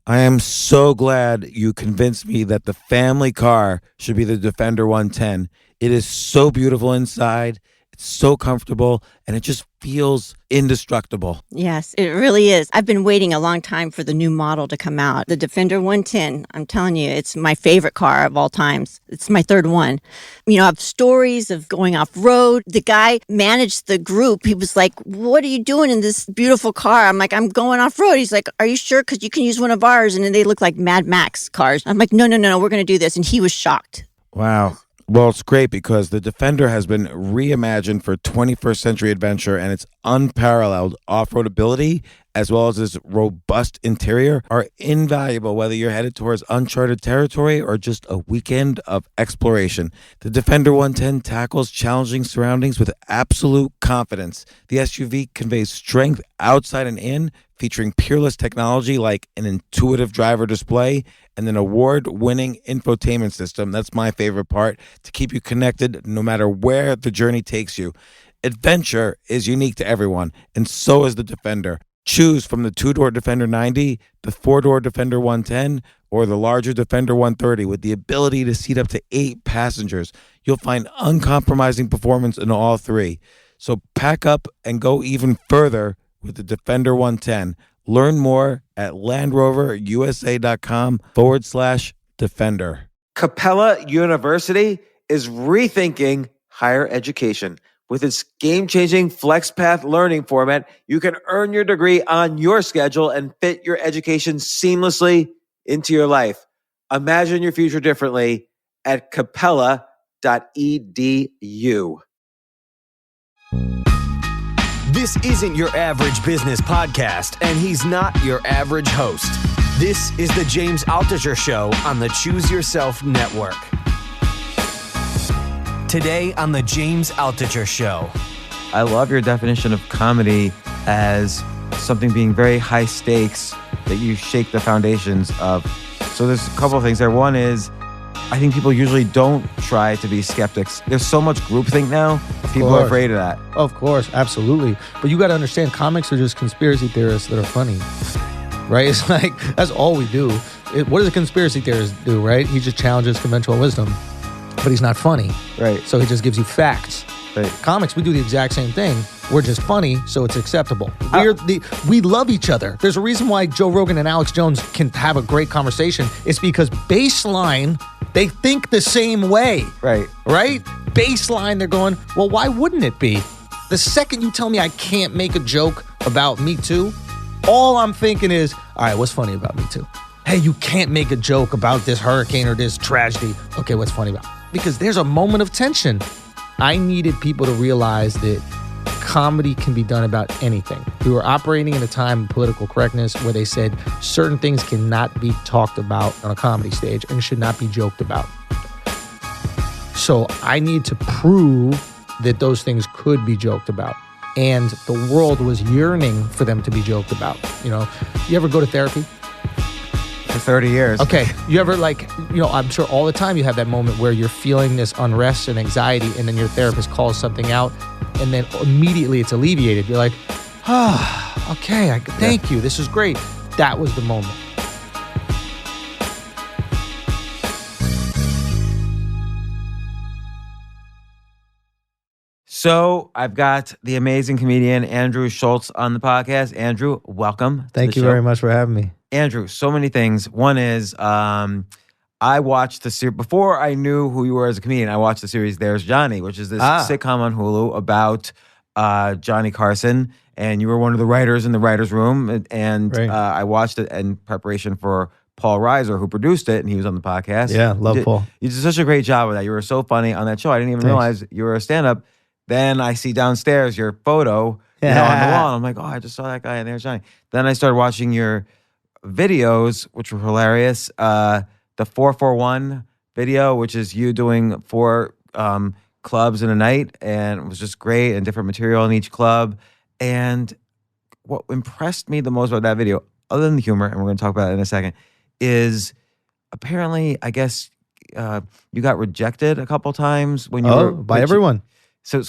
I am so glad you convinced me that the family car should be the Defender 110. It is so beautiful inside. It's so comfortable, and it just feels indestructible. Yes, it really is. I've been waiting a long time for the new model to come out. The Defender 110, I'm telling you, it's my favorite car of all times. It's my third one. You know, I have stories of going off-road. The guy managed the group. He was like, what are you doing in this beautiful car? I'm like, I'm going off-road. He's like, are you sure? Because you can use one of ours. And then they look like Mad Max cars. I'm like, no, we're going to do this. And he was shocked. Wow. Well, it's great because the Defender has been reimagined for 21st century adventure, and its unparalleled off-road ability, as well as its robust interior, are invaluable whether you're headed towards uncharted territory or just a weekend of exploration. The Defender 110 tackles challenging surroundings with absolute confidence. The SUV conveys strength outside and in, featuring peerless technology like an intuitive driver display and an award-winning infotainment system. That's my favorite part, to keep you connected no matter where the journey takes you. Adventure is unique to everyone, and so is the Defender. Choose from the two-door Defender 90, the four-door Defender 110, or the larger Defender 130 with the ability to seat up to 8 passengers. You'll find uncompromising performance in all three. So pack up and go even further with the Defender 110. Learn more at LandRoverUSA.com/Defender. Capella University is rethinking higher education. With its game-changing FlexPath learning format, you can earn your degree on your schedule and fit your education seamlessly into your life. Imagine your future differently at capella.edu. This isn't your average business podcast, and he's not your average host. This is the James Altucher Show on the Choose Yourself Network. Today on the James Altucher Show. I love your definition of comedy as something being very high stakes that you shake the foundations of. So there's a couple of things there. One is, I think people usually don't try to be skeptics. There's so much groupthink now. People are afraid of that. Of course, absolutely. But you got to understand, comics are just conspiracy theorists that are funny, right? It's like, that's all we do. What does a conspiracy theorist do, right? He just challenges conventional wisdom, but he's not funny. Right. So he just gives you facts. Right. Comics, we do the exact same thing. We're just funny, so it's acceptable. We love each other. There's a reason why Joe Rogan and Alex Jones can have a great conversation. It's because baseline, they think the same way. Right. Right? Baseline, they're going, well, why wouldn't it be? The second you tell me I can't make a joke about Me Too, all I'm thinking is, all right, what's funny about Me Too? Hey, you can't make a joke about this hurricane or this tragedy. Okay, what's funny about it? Because there's a moment of tension. I needed people to realize that comedy can be done about anything. We were operating in a time of political correctness where they said certain things cannot be talked about on a comedy stage and should not be joked about. So I need to prove that those things could be joked about. And the world was yearning for them to be joked about. You know, you ever go to therapy? For 30 years. Okay. You ever I'm sure all the time you have that moment where you're feeling this unrest and anxiety and then your therapist calls something out and then immediately it's alleviated. You're like, okay, thank you. This is great. That was the moment. So I've got the amazing comedian Andrew Schulz on the podcast. Andrew, welcome. Thank you very much for having me. Andrew, so many things. One is I watched the series before I knew who you were as a comedian. I watched the series There's Johnny, which is this sitcom on Hulu about Johnny Carson, and you were one of the writers in the writer's room. And right. I watched it in preparation for Paul Reiser, who produced it, and he was on the podcast. Yeah, love Paul. You did such a great job with that. You were so funny on that show. I didn't even realize you were a stand-up. Then I see downstairs your photo on the wall. I'm like, I just saw that guy, and there's Johnny. Then I started watching your videos, which were hilarious. The 441 video, which is you doing 4 clubs in a night, and it was just great, and different material in each club. And what impressed me the most about that video, other than the humor, and we're going to talk about it in a second, is apparently, I guess, you got rejected a couple times when you were by everyone. So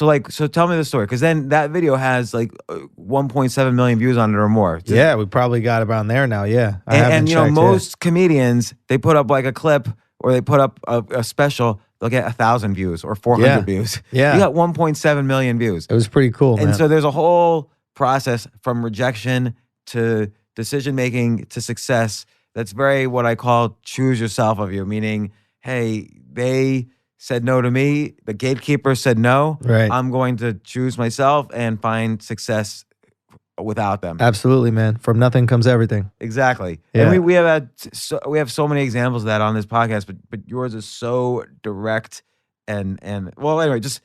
tell me the story, because then that video has like 1.7 million views on it or more. Yeah, we probably got around there now. Yeah, And you know, most comedians, they put up like a clip or they put up a special, they'll get 1,000 views or 400 views. Yeah, you got 1.7 million views. It was pretty cool, man. And so there's a whole process from rejection to decision making to success. That's very what I call choose yourself of you, meaning, hey, they said no to me. The gatekeeper said no. Right. I'm going to choose myself and find success without them. Absolutely, man. From nothing comes everything. Exactly. Yeah. And we have so many examples of that on this podcast, but yours is so direct and well, anyway, just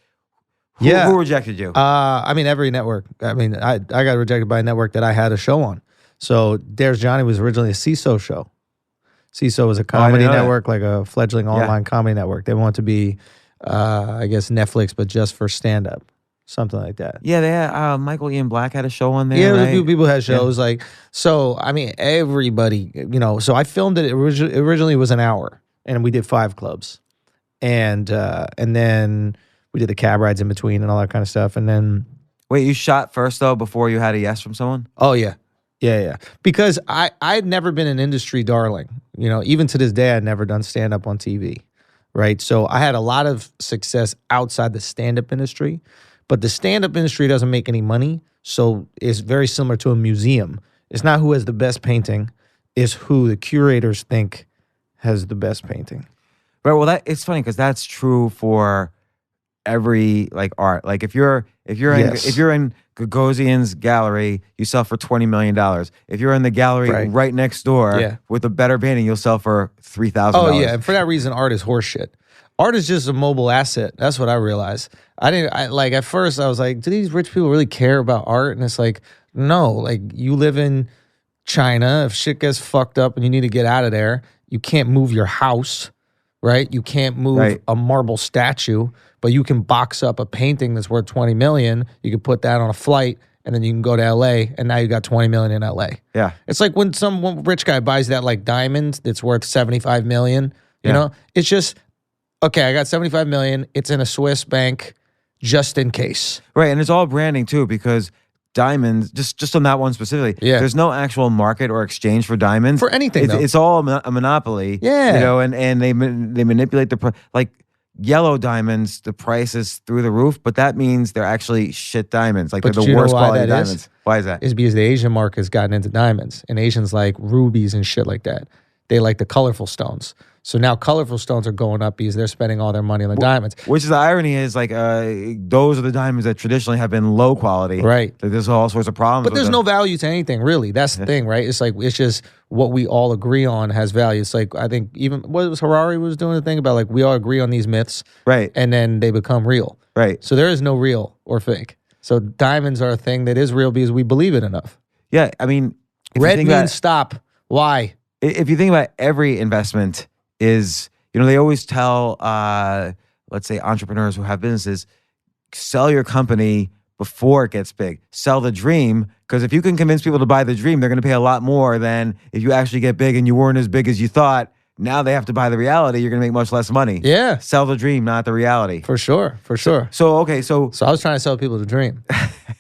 who rejected you? I mean, every network. I mean, I got rejected by a network that I had a show on. So Dare's Johnny was originally a CISO show. CISO was a comedy network, like a fledgling online comedy network. They want to be, I guess, Netflix, but just for stand-up, something like that. Yeah, they had, Michael Ian Black had a show on there. Yeah, right? a few people had shows. Like, so, I mean, everybody, you know, so I filmed it, originally it was an hour, and we did 5 clubs. And then we did the cab rides in between and all that kind of stuff. And then... Wait, you shot first, though, before you had a yes from someone? Oh, yeah. Yeah. Because I'd never been an industry darling. You know, even to this day, I'd never done stand-up on TV, right? So I had a lot of success outside the stand-up industry, but the stand-up industry doesn't make any money, so it's very similar to a museum. It's not who has the best painting, it's who the curators think has the best painting. Right, well, it's funny because that's true for every like art. Like if you're in Gagosian's gallery, you sell for $20 million. If you're in the gallery right next door with a better painting, you'll sell for $3,000. Oh yeah, and for that reason, art is horseshit. Art is just a mobile asset. That's what I realized. Like at first I was like, do these rich people really care about art? And it's like, no, like you live in China. If shit gets fucked up and you need to get out of there, you can't move your house, right? You can't move a marble statue, but you can box up a painting that's worth 20 million. You can put that on a flight and then you can go to LA and now you got 20 million in LA. Yeah. It's like when some rich guy buys that like diamond that's worth 75 million, you know? It's just, okay, I got 75 million. It's in a Swiss bank just in case. Right, and it's all branding too because diamonds, just on that one specifically, there's no actual market or exchange for diamonds. For anything, it's all a monopoly. Yeah. You know, and they manipulate like yellow diamonds, the price is through the roof, but that means they're actually shit diamonds. Like they're the worst quality diamonds. Why is that? It's because the Asian market has gotten into diamonds, and Asians like rubies and shit like that. They like the colorful stones. So now colorful stones are going up because they're spending all their money on the diamonds. Which is the irony is like those are the diamonds that traditionally have been low quality. Right. Like, there's all sorts of problems. But there's no value to anything, really. That's the thing, right? It's like, it's just what we all agree on has value. It's like, I think even, what was Harari was doing the thing about like, we all agree on these myths. Right. And then they become real. Right. So there is no real or fake. So diamonds are a thing that is real because we believe it enough. Yeah. I mean, red means stop. Why? If you think about every investment is, you know, they always tell, let's say, entrepreneurs who have businesses, sell your company before it gets big. Sell the dream, because if you can convince people to buy the dream, they're going to pay a lot more than if you actually get big and you weren't as big as you thought. Now they have to buy the reality. You're going to make much less money. Yeah. Sell the dream, not the reality. For sure. For sure. So I was trying to sell people the dream,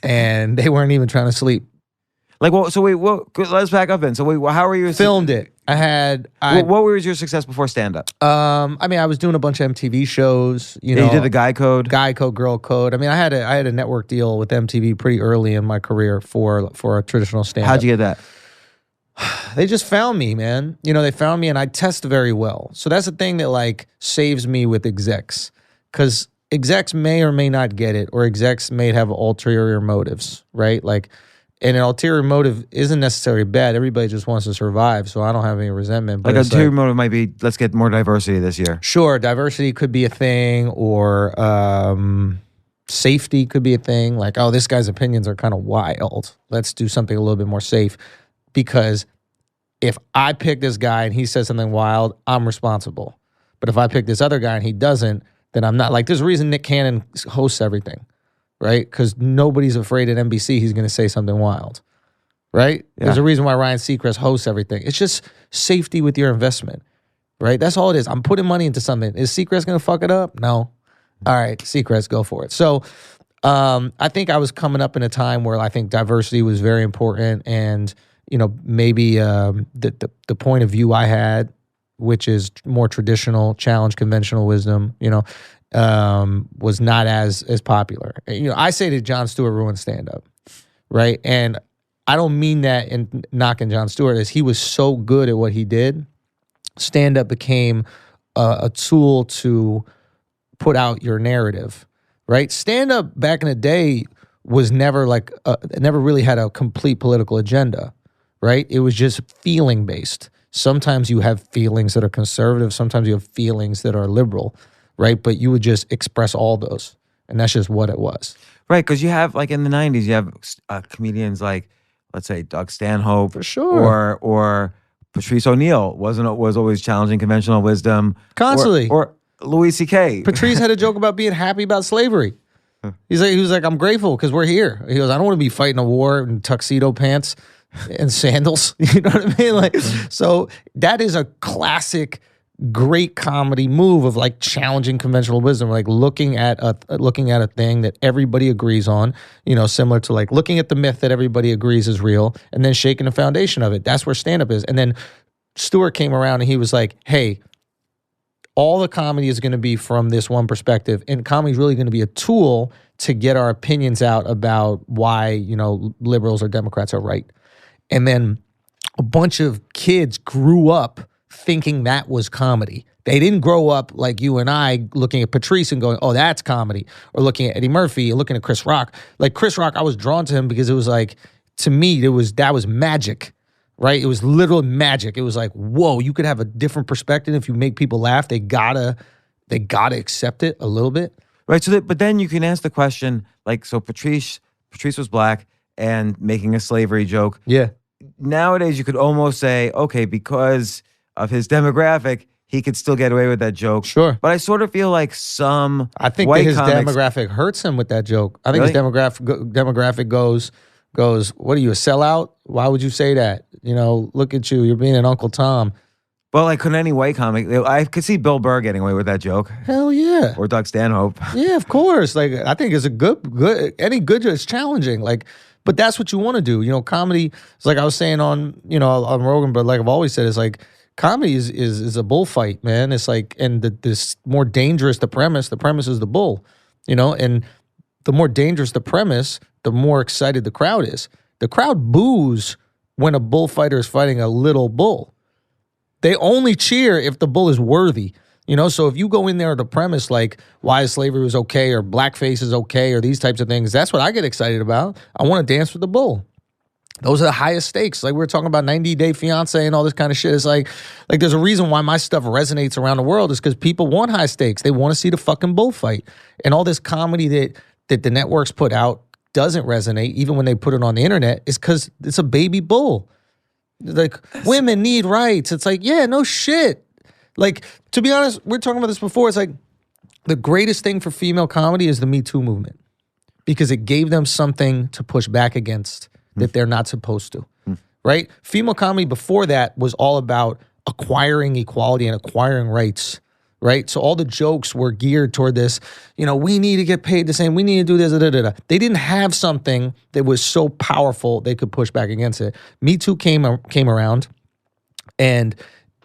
and they weren't even trying to sleep. Like, well, so wait, let's back up then. So wait, how were you? Filmed it. What was your success before stand-up? I mean, I was doing a bunch of MTV shows. You know, you did the Guy Code, Girl Code. I mean, I had a network deal with MTV pretty early in my career for a traditional stand-up. How'd you get that? They just found me, man. You know, they found me, and I test very well. So that's the thing that like saves me with execs, because execs may or may not get it, or execs may have ulterior motives, right? Like. And an ulterior motive isn't necessarily bad. Everybody just wants to survive, so I don't have any resentment. But like ulterior motive might be, let's get more diversity this year. Sure, diversity could be a thing, or safety could be a thing. Like, oh, this guy's opinions are kind of wild. Let's do something a little bit more safe. Because if I pick this guy and he says something wild, I'm responsible. But if I pick this other guy and he doesn't, then I'm not. Like, there's a reason Nick Cannon hosts everything. Right? Because nobody's afraid at NBC he's going to say something wild. Right? Yeah. There's a reason why Ryan Seacrest hosts everything. It's just safety with your investment. Right? That's all it is. I'm putting money into something. Is Seacrest going to fuck it up? No. All right, Seacrest, go for it. So I think I was coming up in a time where I think diversity was very important, and maybe the point of view I had, which is more traditional, challenge conventional wisdom, was not as popular. I say that Jon Stewart ruined stand-up, right? And I don't mean that in knocking Jon Stewart, as he was so good at what he did. Stand-up became a tool to put out your narrative, right? Stand-up back in the day was never never really had a complete political agenda, right? It was just feeling-based. Sometimes you have feelings that are conservative. Sometimes you have feelings that are liberal, right? But you would just express all those, and that's just what it was. Right, because you have, like, in the 90s, you have comedians like, let's say, Doug Stanhope. For sure. Or Patrice O'Neill was always challenging conventional wisdom. Constantly. Or Louis C.K. Patrice had a joke about being happy about slavery. He was like, I'm grateful because we're here. He goes, I don't want to be fighting a war in tuxedo pants and sandals. You know what I mean? Like, so that is a classic, great comedy move of like challenging conventional wisdom, like looking at a thing that everybody agrees on, similar to like looking at the myth that everybody agrees is real and then shaking the foundation of it. That's where stand-up is. And then Stewart came around and he was like, hey, all the comedy is going to be from this one perspective, and comedy is really going to be a tool to get our opinions out about why, liberals or Democrats are right. And then a bunch of kids grew up thinking that was comedy. They didn't grow up like you and I looking at Patrice and going, oh, that's comedy. Or looking at Eddie Murphy and looking at Chris Rock. Like Chris Rock, I was drawn to him because it was like, to me, that was magic, right? It was literal magic. It was like, whoa, you could have a different perspective. If you make people laugh, they gotta accept it a little bit. Right, but then you can ask the question, like, so Patrice was black and making a slavery joke. Yeah. Nowadays, you could almost say, okay, because of his demographic, he could still get away with that joke. Sure. But I sort of feel like some I think white that his comics, demographic hurts him with that joke. I think Really? his demographic goes, what are you, a sellout? Why would you say that? Look at you. You're being an Uncle Tom. well, like, couldn't any white comic, I could see Bill Burr getting away with that joke. Hell yeah. Or Doug Stanhope. Yeah, of course. Like, I think it's a good, any good joke is challenging. Like, but that's what you want to do. Comedy is like I was saying on Rogan, but like I've always said, it's like comedy is a bullfight, man. It's like, and this more dangerous the premise is the bull, and the more dangerous the premise, the more excited the crowd is. The crowd boos when a bullfighter is fighting a little bull. They only cheer if the bull is worthy. So if you go in there with the premise like why slavery was okay or blackface is okay or these types of things, that's what I get excited about. I want to dance with the bull. Those are the highest stakes. Like we were talking about 90 Day Fiance and all this kind of shit. It's like there's a reason why my stuff resonates around the world is because people want high stakes. They want to see the fucking bullfight. And all this comedy that the networks put out doesn't resonate, even when they put it on the internet, is because it's a baby bull. Like, women need rights. It's like, yeah, no shit. Like, to be honest, we were talking about this before. It's like the greatest thing for female comedy is the Me Too movement because it gave them something to push back against that they're not supposed to, right? Female comedy before that was all about acquiring equality and acquiring rights, right? So all the jokes were geared toward this, we need to get paid the same, we need to do this, They didn't have something that was so powerful they could push back against it. Me Too came around, and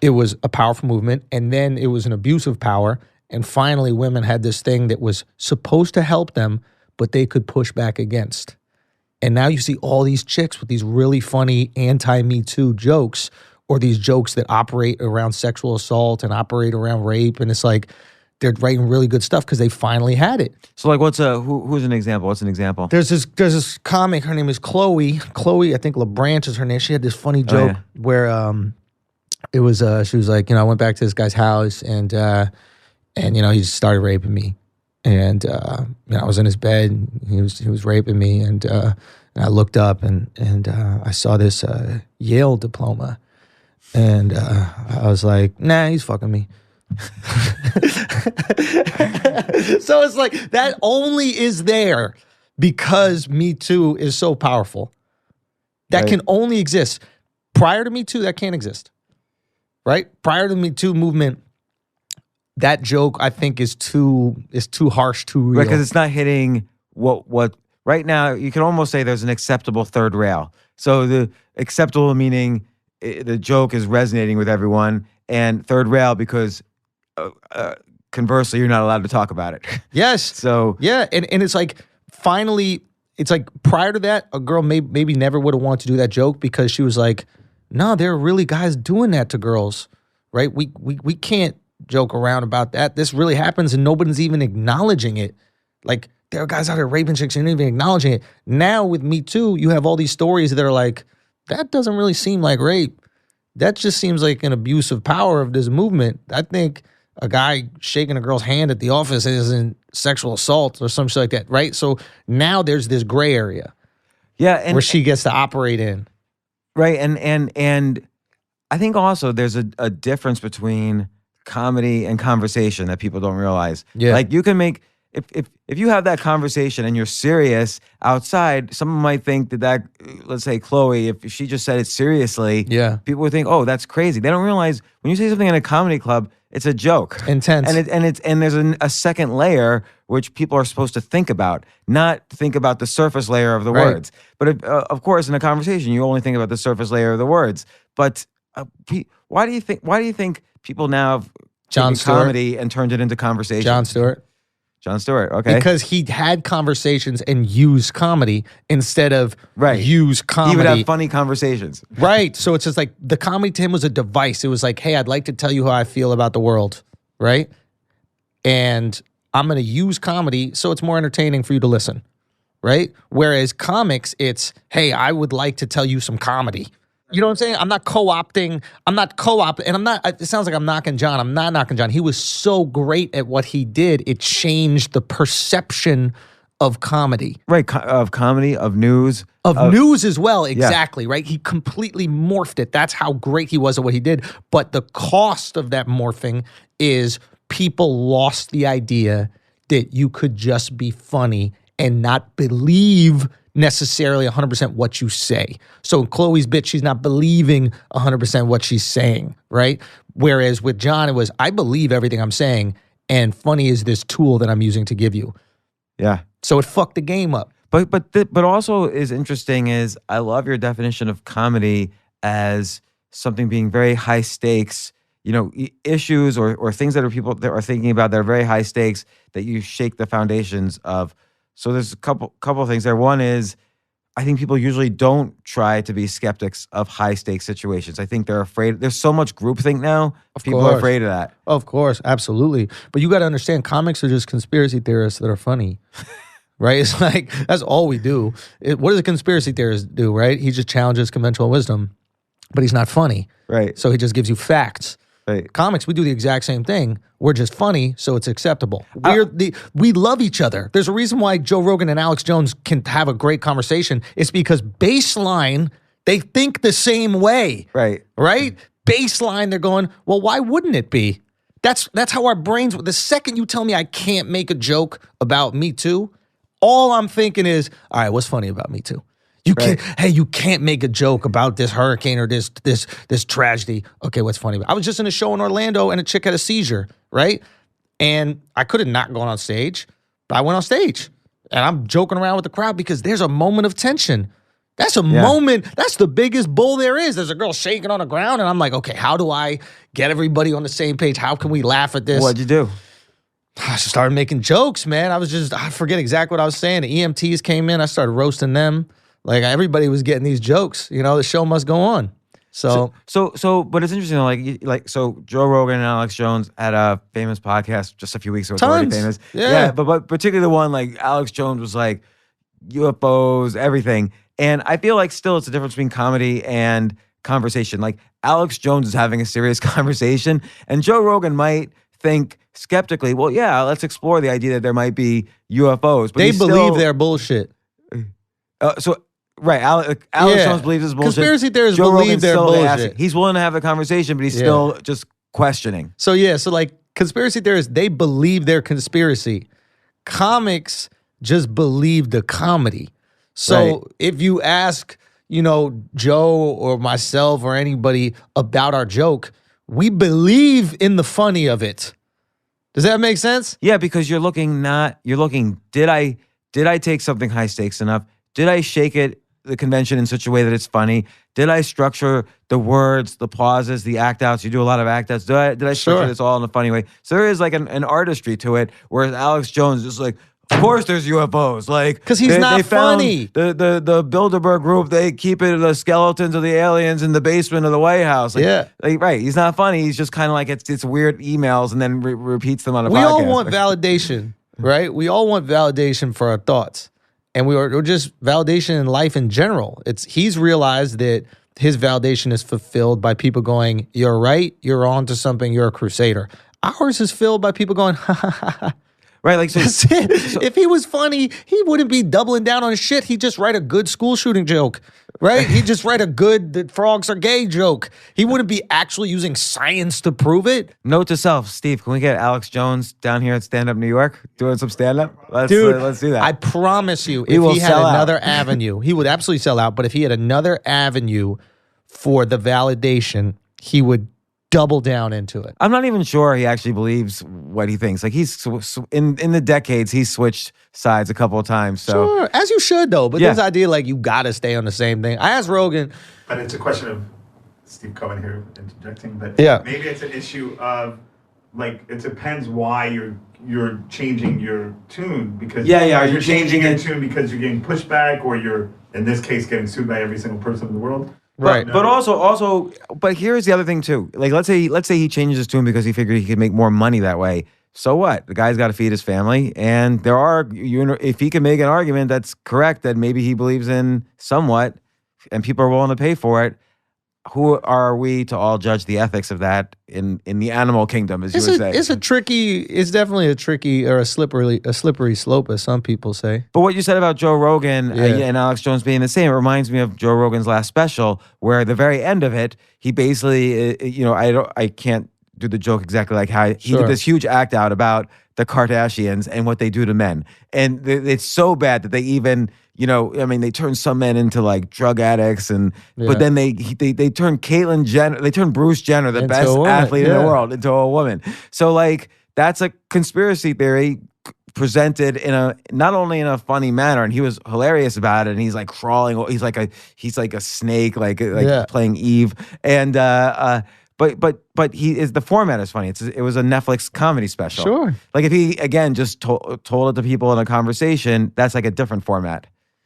it was a powerful movement, and then it was an abuse of power, and finally women had this thing that was supposed to help them, but they could push back against. And now you see all these chicks with these really funny anti-Me Too jokes, or these jokes that operate around sexual assault and operate around rape, and it's like they're writing really good stuff because they finally had it. So like, who's an example? What's an example? There's this comic, her name is Chloe. Chloe, I think LeBranch is her name. She had this funny joke where it was she was like, I went back to this guy's house and he just started raping me. And I was in his bed and he was raping me, and I looked up and I saw this Yale diploma. And I was like, nah, he's fucking me. So it's like that only is there because Me Too is so powerful. That can only exist. Prior to Me Too, that can't exist. Right? Prior to the Me Too movement, that joke I think is too harsh, too real. Right, because it's not hitting what right now you can almost say there's an acceptable third rail. So the acceptable meaning the joke is resonating with everyone, and third rail because conversely you're not allowed to talk about it. Yes. So yeah, and it's like finally, it's like prior to that, a girl maybe never would have wanted to do that joke because she was like, no, there are really guys doing that to girls, right? We can't joke around about that. This really happens and nobody's even acknowledging it. Like, there are guys out there raping chicks and you're not even acknowledging it. Now with Me Too, you have all these stories that are like, that doesn't really seem like rape. That just seems like an abuse of power of this movement. I think a guy shaking a girl's hand at the office isn't sexual assault or some shit like that, right? So now there's this gray area, yeah, where she gets to operate in, right? And I think also there's a difference between comedy and conversation that people don't realize. Yeah, like you can make if you have that conversation and you're serious outside, someone might think that let's say Chloe, if she just said it seriously, yeah, people would think, oh, that's crazy. They don't realize when you say something in a comedy club, it's a joke. Intense. And there's a second layer which people are supposed to think about, not think about the surface layer of the Right. words. But of course, in a conversation, you only think about the surface layer of the words. But why do you think people now have Jon taken Stewart. comedy and turned it into conversation? Jon Stewart. Jon Stewart, okay. Because he had conversations and used comedy instead of Right. use comedy. He would have funny conversations. Right. So it's just like the comedy to him was a device. It was like, hey, I'd like to tell you how I feel about the world. Right. And I'm going to use comedy so it's more entertaining for you to listen. Right. Whereas comics, it's, hey, I would like to tell you some comedy. You know what I'm saying? I'm not co-opting. And it sounds like I'm knocking John. I'm not knocking John. He was so great at what he did. It changed the perception of comedy. Right. Of comedy, of news. Of news as well, exactly, right? He completely morphed it. That's how great he was at what he did. But the cost of that morphing is people lost the idea that you could just be funny and not believe necessarily 100% what you say. So in Chloe's bit, she's not believing 100% what she's saying, right? Whereas with John, it was, I believe everything I'm saying, and funny is this tool that I'm using to give you. Yeah. So it fucked the game up. But also is interesting is I love your definition of comedy as something being very high stakes, issues or things that people that are thinking about that are very high stakes that you shake the foundations of. So there's a couple of things there. One is I think people usually don't try to be skeptics of high stakes situations. I think they're afraid. There's so much groupthink now. People are afraid of that. Of course, absolutely. But you got to understand, comics are just conspiracy theorists that are funny. Right? It's like, that's all we do. What does a conspiracy theorist do, right? He just challenges conventional wisdom, but he's not funny. Right. So he just gives you facts. Right. Comics, we do the exact same thing. We're just funny, so it's acceptable. We love each other. There's a reason why Joe Rogan and Alex Jones can have a great conversation. It's because baseline, they think the same way. Right. Right? Baseline, they're going, well, why wouldn't it be? That's how our brains, the second you tell me I can't make a joke about Me Too, all I'm thinking is, all right, what's funny about Me Too? You can't. Hey, you can't make a joke about this hurricane or this tragedy. Okay, what's funny? I was just in a show in Orlando and a chick had a seizure, right? And I could have not gone on stage, but I went on stage and I'm joking around with the crowd because there's a moment of tension. That's a moment. That's the biggest bull there is. There's a girl shaking on the ground, and I'm like, okay, how do I get everybody on the same page? How can we laugh at this? What'd you do? I started making jokes, man. I forget exactly what I was saying. The EMTs came in. I started roasting them. Like, everybody was getting these jokes. The show must go on. So but it's interesting. Like, so Joe Rogan and Alex Jones had a famous podcast just a few weeks ago. It's already famous. Yeah. But particularly the one, like, Alex Jones was like UFOs, everything. And I feel like still it's a difference between comedy and conversation. Like, Alex Jones is having a serious conversation, and Joe Rogan might think skeptically, well, yeah, let's explore the idea that there might be UFOs. But they believe they're bullshit. Right, Alex Jones believes it's bullshit. Conspiracy theorists Joe believe Rogan's they're still bullshit. asking. He's willing to have a conversation, but he's still just questioning. So like conspiracy theorists, they believe their conspiracy. Comics just believe the comedy. So if you ask, Joe or myself or anybody about our joke, we believe in the funny of it. Does that make sense? Yeah, because you're looking, did I take something high stakes enough? Did I shake the convention in such a way that it's funny? Did I structure the words, the pauses, the act outs? You do a lot of act outs. Did I structure this all in a funny way? So there is like an artistry to it, whereas Alex Jones is like, of course there's UFOs. Like, because he's not funny. The Bilderberg group, they keep the skeletons of the aliens in the basement of the White House. Like, right. He's not funny. He's just kind of like, it's weird emails and then repeats them on a podcast. We all want validation, right? We all want validation for our thoughts. And we're just validation in life in general. He's realized that his validation is fulfilled by people going, you're right, you're on to something, you're a crusader. Ours is filled by people going, ha ha ha ha. Right, like so, if he was funny, he wouldn't be doubling down on his shit. He'd just write a good school shooting joke, right? He'd just write a good "that frogs are gay" joke. He wouldn't be actually using science to prove it. Note to self, Steve, can we get Alex Jones down here at Stand Up New York doing some stand up? Dude, let's do that. I promise you, if he had another avenue, he would absolutely sell out. But if he had another avenue for the validation, he would double down into it. I'm not even sure he actually believes what he thinks. Like he's in the decades, he's switched sides a couple of times. So sure, as you should though. But this idea like you got to stay on the same thing. I asked Rogan, but it's a question of Steve Cohen here interjecting. But maybe it's an issue of like it depends why you're changing your tune because are you changing your tune because you're getting pushback or you're in this case getting sued by every single person in the world. Right. But also, here's the other thing too. Like, let's say he changes his tune because he figured he could make more money that way. So what? The guy's got to feed his family, and if he can make an argument that's correct that maybe he believes in somewhat, and people are willing to pay for it. Who are we to all judge the ethics of that in the animal kingdom, as you would say? It's definitely a tricky or a slippery slope, as some people say. But what you said about Joe Rogan and Alex Jones being the same, it reminds me of Joe Rogan's last special, where at the very end of it, he basically, I can't do the joke exactly like how he did this huge act out about the Kardashians and what they do to men. And it's so bad that they even, they turn some men into like drug addicts but then they turn Caitlyn Jenner, they turn Bruce Jenner, the best athlete in the world, into a woman. So like that's a conspiracy theory presented not only in a funny manner, and he was hilarious about it, and he's like crawling, he's like a snake, like playing Eve. And But the format is funny. It was a Netflix comedy special. Sure. Like if he again just told it to people in a conversation, that's like a different format.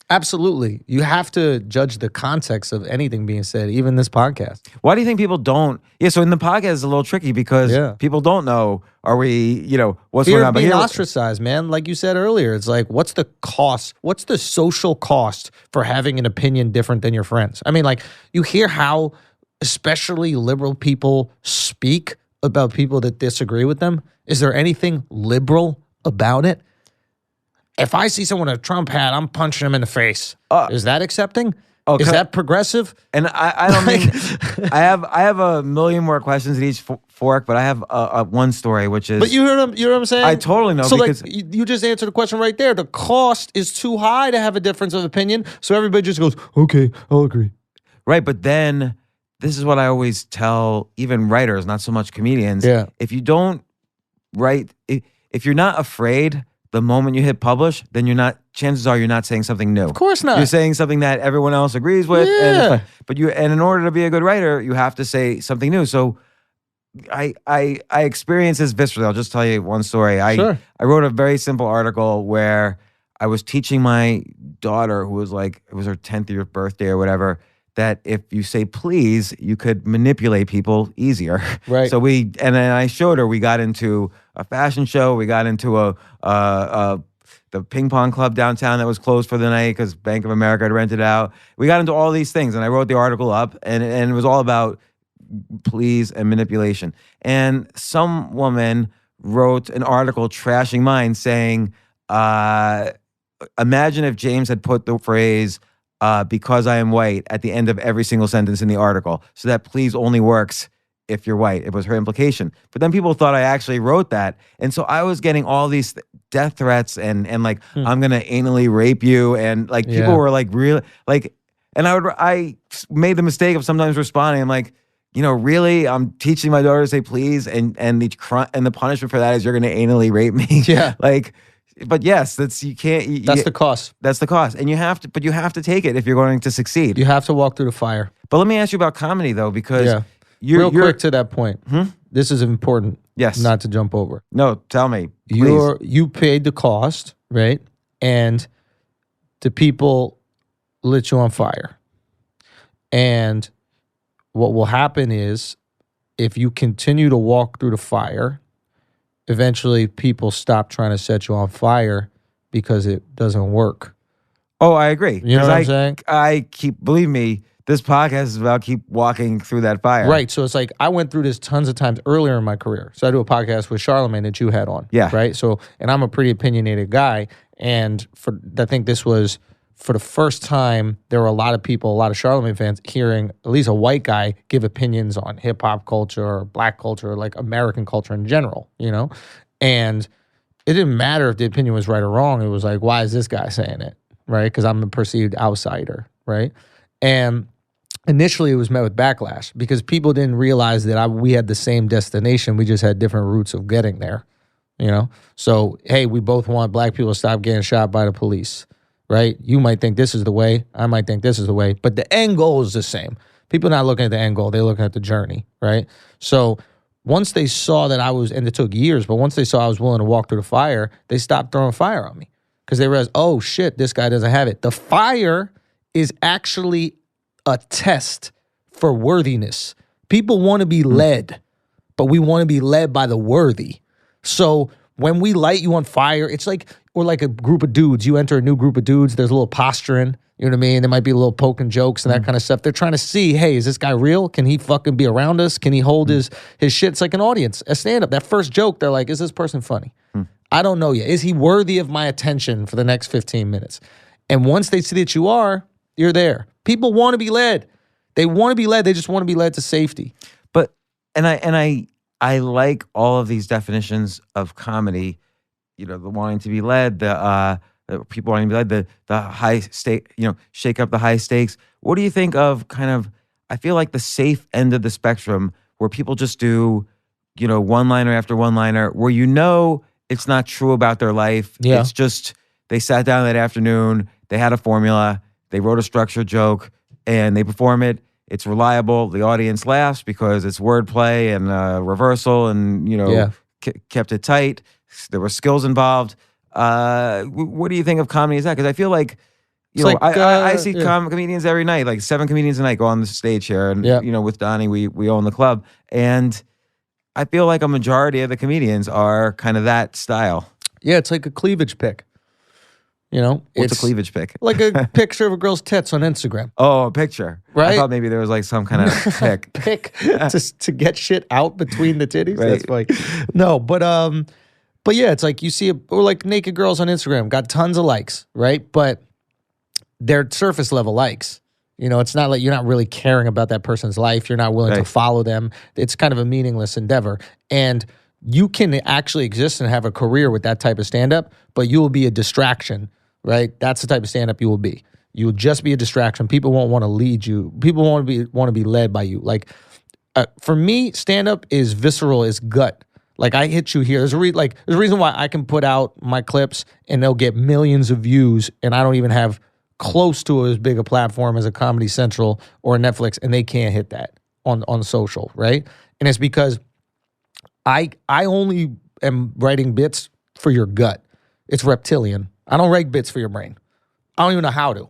Absolutely. You have to judge the context of anything being said, even this podcast. Why do you think people don't? Yeah, so in the podcast it's a little tricky because people don't know, are we, what's Fear going on? Of being ostracized, man. Like you said earlier, it's like, what's the cost? What's the social cost for having an opinion different than your friends? I mean, like you hear how especially liberal people speak about people that disagree with them. Is there anything liberal about it? If I see someone in a Trump hat, I'm punching them in the face. Is that accepting? Okay. Is that progressive? And I don't mean I have a million more questions at each fork, but I have one story, which is. But you heard him. You know what I'm saying? I totally know. So because like you just answered the question right there. The cost is too high to have a difference of opinion, so everybody just goes, "Okay, I'll agree." Right, but then this is what I always tell even writers, not so much comedians. Yeah. If you don't write, if you're not afraid the moment you hit publish, then chances are you're not saying something new. Of course not. You're saying something that everyone else agrees with. Yeah. And in order to be a good writer, you have to say something new. So I experienced this viscerally. I'll just tell you one story. I wrote a very simple article where I was teaching my daughter, who was like, it was her 10th year birthday or whatever, that if you say please, you could manipulate people easier. Right. So and then I showed her, we got into a fashion show, we got into the ping pong club downtown that was closed for the night because Bank of America had rented out. We got into all these things, and I wrote the article up, and it was all about please and manipulation. And some woman wrote an article trashing mine saying, imagine if James had put the phrase, because I am white at the end of every single sentence in the article, so that please only works if you're white. It was her implication. But then people thought I actually wrote that. And so I was getting all these death threats and like, I'm going to anally rape you. And like people were like, really, like, and I made the mistake of sometimes responding. I'm like, really, I'm teaching my daughter to say please, and the punishment for that is you're going to anally rape me. Yeah. But yes, that's you can't. That's the cost. That's the cost, and you have to take it if you're going to succeed. You have to walk through the fire. But let me ask you about comedy though, because real quick to that point. This is important. Yes. Not to jump over. No, tell me. Please. You paid the cost, right? And the people lit you on fire. And what will happen is, if you continue to walk through the fire, eventually people stop trying to set you on fire because it doesn't work. Oh, I agree. You know what I'm saying? Believe me, this podcast is about keep walking through that fire. Right. So it's like, I went through this tons of times earlier in my career. So I do a podcast with Charlamagne that you had on. Yeah. Right. So, and I'm a pretty opinionated guy. And I think this was, for the first time, there were a lot of people, a lot of Charlamagne fans, hearing at least a white guy give opinions on hip hop culture or black culture, or like American culture in general, And it didn't matter if the opinion was right or wrong. It was like, why is this guy saying it, right? Because I'm a perceived outsider, right? And initially, it was met with backlash because people didn't realize that we had the same destination. We just had different routes of getting there, So, hey, we both want black people to stop getting shot by the police. Right? You might think this is the way. I might think this is the way. But the end goal is the same. People are not looking at the end goal. They're looking at the journey, right? So once they saw that and it took years, but once they saw I was willing to walk through the fire, they stopped throwing fire on me because they realized, oh, shit, this guy doesn't have it. The fire is actually a test for worthiness. People want to be led, but we want to be led by the worthy. So when we light you on fire, it's like, or like a group of dudes. You enter a new group of dudes, there's a little posturing, you know what I mean? There might be a little poking jokes and that kind of stuff. They're trying to see, hey, is this guy real? Can he fucking be around us? Can he hold his shit? It's like an audience, a stand-up. That first joke, they're like, is this person funny? I don't know yet. Is he worthy of my attention for the next 15 minutes? And once they see that you're there. People want to be led. They want to be led. They just want to be led to safety. But, and I like all of these definitions of comedy, the wanting to be led, the people wanting to be led, the high stake, shake up the high stakes. What do you think of I feel like the safe end of the spectrum where people just do, one-liner after one-liner where it's not true about their life. Yeah. It's just they sat down that afternoon, they had a formula, they wrote a structured joke, and they perform it. It's reliable. The audience laughs because it's wordplay and reversal and, kept it tight. There were skills involved. What do you think of comedy as that? Because I feel like, I see comedians every night, like 7 comedians a night go on the stage here. And, with Donnie, we own the club. And I feel like a majority of the comedians are kind of that style. Yeah, it's like a cleavage pic. What's a cleavage pic? Like a picture of a girl's tits on Instagram. Oh, a picture. Right? I thought maybe there was like some kind of pic. Pic to get shit out between the titties. Right. That's funny. No, but yeah, it's like you see or like naked girls on Instagram got tons of likes, right? But they're surface level likes. It's not like you're not really caring about that person's life. You're not willing to follow them. It's kind of a meaningless endeavor. And you can actually exist and have a career with that type of stand-up, but you will be a distraction, right? That's the type of stand-up you will be. You will just be a distraction. People won't want to lead you. People want to be led by you. Like, for me, stand-up is visceral, is gut. Like, I hit you here. There's a reason why I can put out my clips and they'll get millions of views, and I don't even have close to as big a platform as a Comedy Central or a Netflix, and they can't hit that on social, right? And it's because I only am writing bits for your gut. It's reptilian. I don't write bits for your brain. I don't even know how to,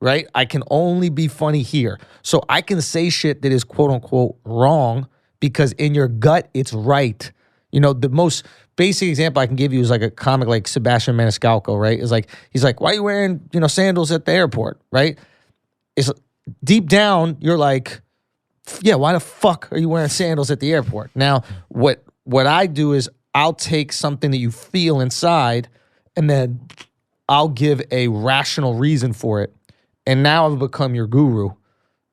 right? I can only be funny here. So I can say shit that is quote unquote wrong because in your gut, it's right. The most basic example I can give you is like a comic like Sebastian Maniscalco, right? Is like, he's like, why are you wearing, sandals at the airport, right? It's deep down, you're like, yeah, why the fuck are you wearing sandals at the airport? Now, what I do is I'll take something that you feel inside and then I'll give a rational reason for it. And now I've become your guru,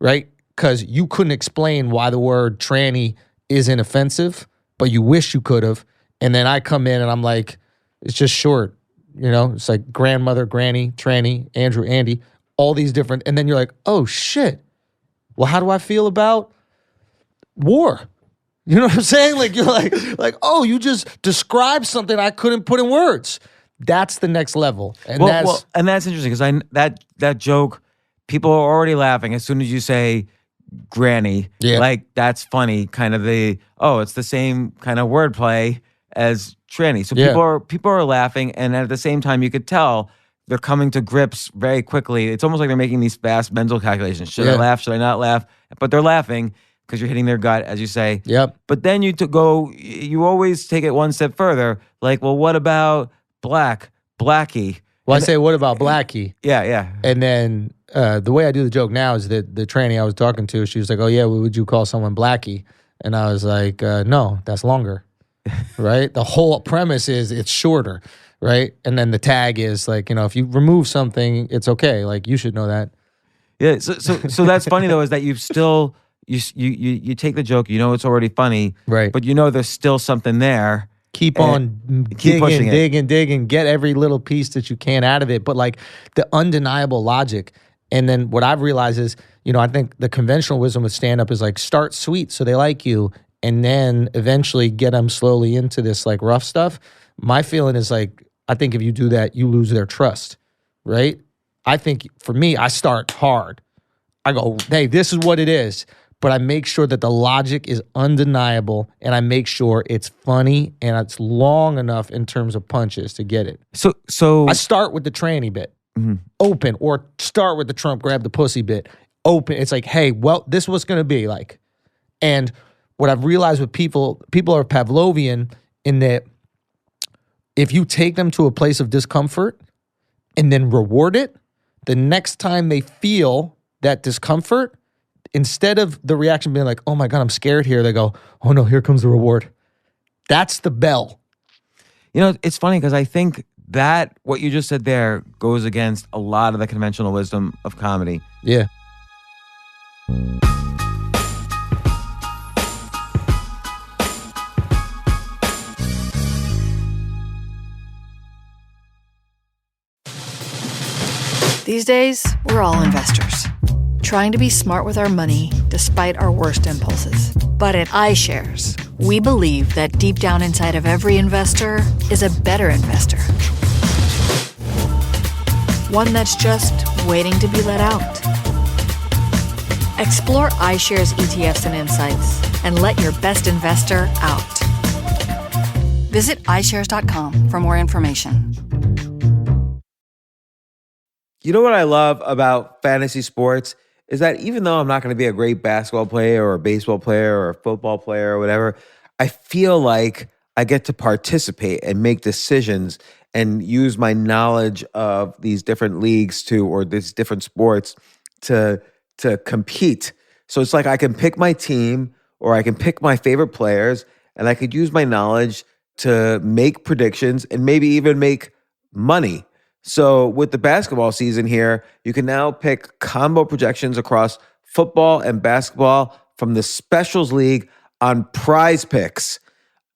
right? Because you couldn't explain why the word tranny isn't offensive, but you wish you could have. And then I come in and I'm like, it's just short. It's like grandmother, granny, tranny, Andrew, Andy, all these different. And then you're like, oh shit. Well, how do I feel about war. You know what I'm saying? Like you're like, oh, you just described something I couldn't put in words. That's the next level. And that's interesting because that joke, people are already laughing as soon as you say granny. Yeah. Like that's funny. Kind of it's the same kind of wordplay as tranny. So people are laughing, and at the same time you could tell they're coming to grips very quickly. It's almost like they're making these fast mental calculations. Should I laugh? Should I not laugh? But they're laughing because you're hitting their gut, as you say. Yep. But then you always take it one step further. Like, well, what about Blackie? Well, I say, what about Blackie? Yeah. And then the way I do the joke now is that the tranny I was talking to, she was like, oh yeah, what would you call someone Blackie? And I was like, no, that's longer, right? The whole premise is it's shorter, right? And then the tag is like, if you remove something, it's okay. Like, you should know that. Yeah, so that's funny though, is that you've still, you take the joke, it's already funny, right? But there's still something there. Keep on digging, get every little piece that you can out of it. But like the undeniable logic. And then what I've realized is, I think the conventional wisdom with stand-up is like start sweet so they like you, and then eventually get them slowly into this like rough stuff. My feeling is like, I think if you do that, you lose their trust, right? I think for me, I start hard. I go, hey, this is what it is. But I make sure that the logic is undeniable, and I make sure it's funny and it's long enough in terms of punches to get it. So I start with the tranny bit, open, or start with the Trump grab the pussy bit, open. It's like, hey, well, this is what's going to be like. And what I've realized with people are Pavlovian in that if you take them to a place of discomfort and then reward it, the next time they feel that discomfort, instead of the reaction being like, oh my God, I'm scared here, they go, oh no, here comes the reward. That's the bell. It's funny because I think that what you just said there goes against a lot of the conventional wisdom of comedy. Yeah. These days, we're all investors, trying to be smart with our money despite our worst impulses. But at iShares, we believe that deep down inside of every investor is a better investor. One that's just waiting to be let out. Explore iShares ETFs and insights and let your best investor out. Visit iShares.com for more information. You know what I love about fantasy sports is that even though I'm not going to be a great basketball player or a baseball player or a football player or whatever, I feel like I get to participate and make decisions and use my knowledge of these different leagues or these different sports to compete. So it's like I can pick my team or I can pick my favorite players, and I could use my knowledge to make predictions and maybe even make money. So with the basketball season here, you can now pick combo projections across football and basketball from the Specials League on Prize Picks.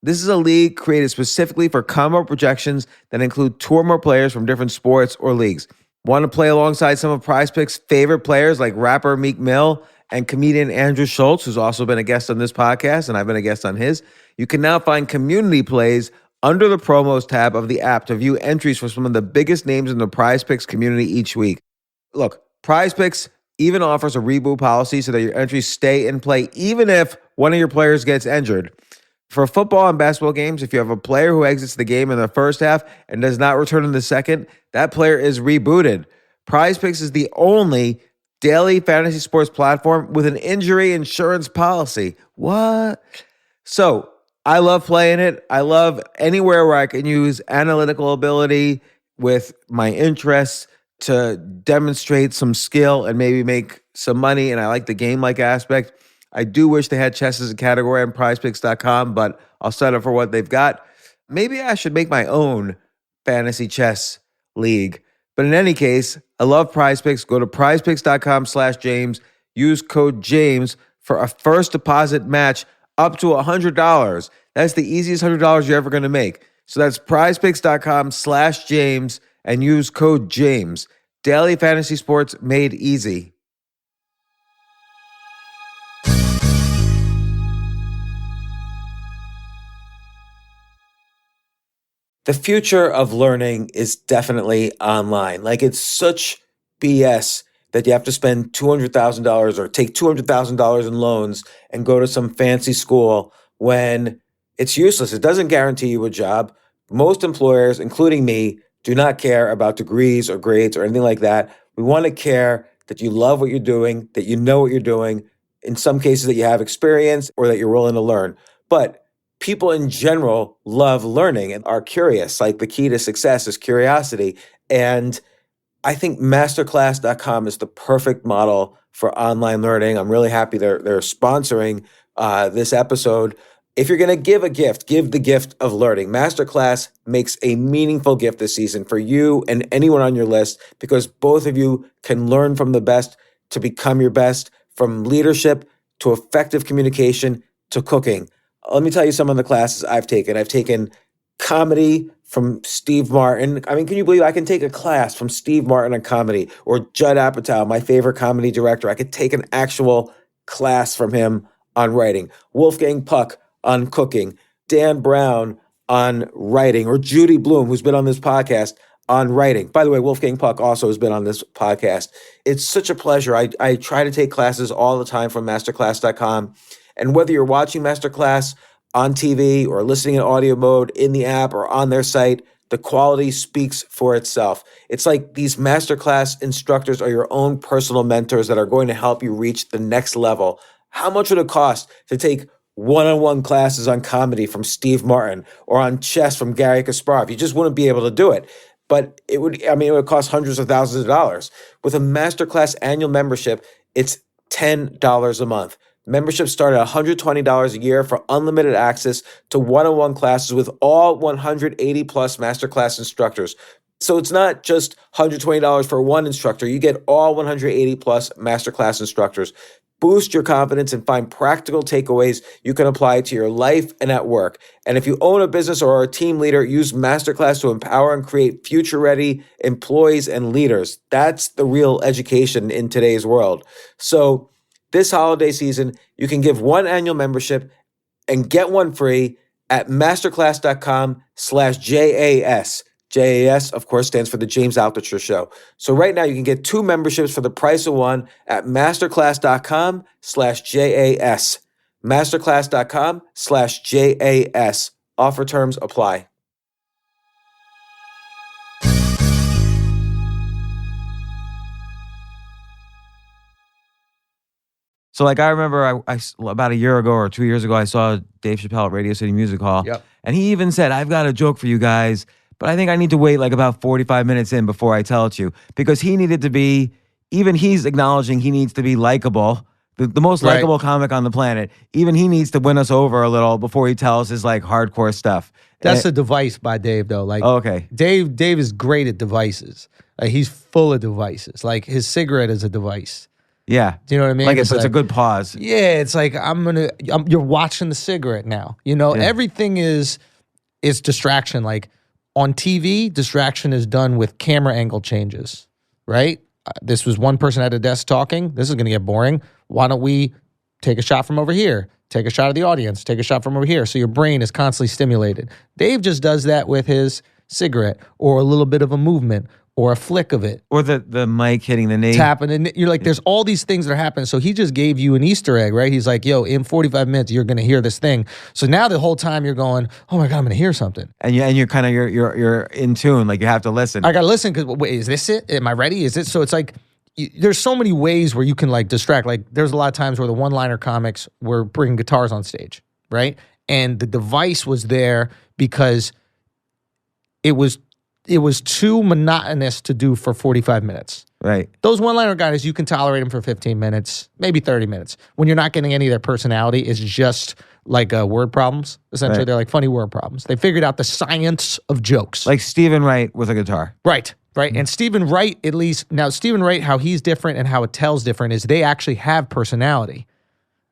This is a league created specifically for combo projections that include two or more players from different sports or leagues. Want to play alongside some of Prize Picks' favorite players like rapper Meek Mill and comedian Andrew Schulz, who's also been a guest on this podcast, and I've been a guest on his? You can now find community plays under the promos tab of the app to view entries for some of the biggest names in the Prize Picks community each week. Look, Prize Picks even offers a reboot policy so that your entries stay in play even if one of your players gets injured. For football and basketball games, if you have a player who exits the game in the first half and does not return in the second, that player is rebooted. Prize Picks is the only daily fantasy sports platform with an injury insurance policy. What? So, I love playing it. I love anywhere where I can use analytical ability with my interests to demonstrate some skill and maybe make some money. And I like the game-like aspect. I do wish they had chess as a category on prizepicks.com, but I'll settle for what they've got. Maybe I should make my own fantasy chess league. But in any case, I love Prize Picks. Go to prizepicks.com/James. Use code James for a first deposit match up to $100. That's the easiest $100 you're ever going to make. So that's prizepicks.com/James and use code James. Daily fantasy sports made easy. the future of learning is definitely online. Like, it's such BS that you have to spend $200,000 or take $200,000 in loans and go to some fancy school when it's useless. It doesn't guarantee you a job. Most employers, including me, do not care about degrees or grades or anything like that. We want to care that you love what you're doing, that you know what you're doing, in some cases that you have experience or that you're willing to learn. But people in general love learning and are curious. Like, the key to success is curiosity. And I think masterclass.com is the perfect model for online learning. I'm really happy they're sponsoring this episode. If you're going to give a gift, give the gift of learning. Masterclass makes a meaningful gift this season for you and anyone on your list, because both of you can learn from the best to become your best, from leadership to effective communication to cooking. Let me tell you some of the classes I've taken. I've taken comedy from Steve Martin. I mean, can you believe I can take a class from Steve Martin on comedy, or Judd Apatow, my favorite comedy director? I could take an actual class from him on writing. Wolfgang Puck on cooking. Dan Brown on writing, or Judy Bloom, who's been on this podcast, on writing. By the way, Wolfgang Puck also has been on this podcast. It's such a pleasure. I try to take classes all the time from masterclass.com. And whether you're watching Masterclass on TV or listening in audio mode in the app or on their site, the quality speaks for itself. It's like these Masterclass instructors are your own personal mentors that are going to help you reach the next level. How much would it cost to take one-on-one classes on comedy from Steve Martin or on chess from Gary Kasparov? You just wouldn't be able to do it. But it would cost hundreds of thousands of dollars. With a Masterclass annual membership, it's $10 a month. Memberships start at $120 a year for unlimited access to one-on-one classes with all 180 plus Masterclass instructors. So it's not just $120 for one instructor. You get all 180 plus Masterclass instructors. Boost your confidence and find practical takeaways you can apply to your life and at work. And if you own a business or are a team leader, use Masterclass to empower and create future-ready employees and leaders. That's the real education in today's world. So this holiday season, you can give one annual membership and get one free at masterclass.com/JAS. JAS, of course, stands for the James Altucher Show. So right now you can get two memberships for the price of one at masterclass.com/JAS. Masterclass.com/JAS. Offer terms apply. So, like, I remember I about a year ago or 2 years ago, I saw Dave Chappelle at Radio City Music Hall. Yep. And he even said, I've got a joke for you guys, but I think I need to wait like about 45 minutes in before I tell it to you. Because he needed to be, even he's acknowledging he needs to be likable. The most likable comic on the planet. Even he needs to win us over a little before he tells his like hardcore stuff. That's a device by Dave, though. Like, okay. Dave is great at devices. Like, he's full of devices. Like, his cigarette is a device. Yeah. Do you know what I mean? Like, it's a good pause. Yeah, it's like, you're watching the cigarette now. You know, everything is distraction. Like, on TV, distraction is done with camera angle changes, right? This was one person at a desk talking. This is going to get boring. Why don't we take a shot from over here? Take a shot of the audience. Take a shot from over here. So your brain is constantly stimulated. Dave just does that with his cigarette, or a little bit of a movement, or a flick of it. Or the mic hitting the knee. Tapping. And you're like, there's all these things that are happening. So he just gave you an Easter egg, right? He's like, yo, in 45 minutes, you're going to hear this thing. So now the whole time you're going, oh my God, I'm going to hear something. And you're kind of, you're in tune. Like, you have to listen. I got to listen because, wait, is this it? Am I ready? Is it? So it's like, there's so many ways where you can like distract. Like, there's a lot of times where the one-liner comics were bringing guitars on stage, right? And the device was there because it was too monotonous to do for 45 minutes. Right. Those one-liner guys, you can tolerate them for 15 minutes, maybe 30 minutes. When you're not getting any of their personality, it's just like word problems. Essentially, They're like funny word problems. They figured out the science of jokes. Like Stephen Wright with a guitar. Right. And Stephen Wright, at least, now Stephen Wright, how he's different and how it tells different is they actually have personality.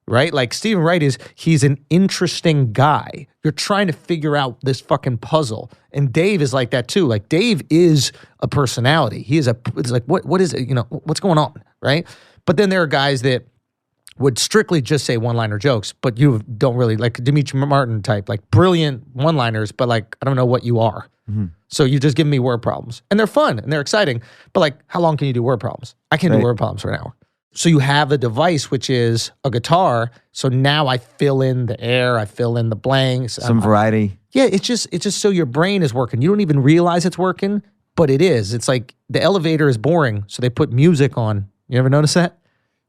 Right? Like, Stephen Wright he's an interesting guy. You're trying to figure out this fucking puzzle. And Dave is like that too. Like, Dave is a personality. It's like, what is it? You know, what's going on? Right? But then there are guys that would strictly just say one-liner jokes, but you don't really, like Dimitri Martin type, like brilliant one-liners, but like, I don't know what you are. So you're just giving me word problems. And they're fun and they're exciting. But like, how long can you do word problems? I can't do word problems for an hour. So you have a device, which is a guitar. So now I fill in the air, I fill in the blanks. Some variety. Yeah, it's just so your brain is working. You don't even realize it's working, but it is. It's like the elevator is boring, so they put music on. You ever notice that?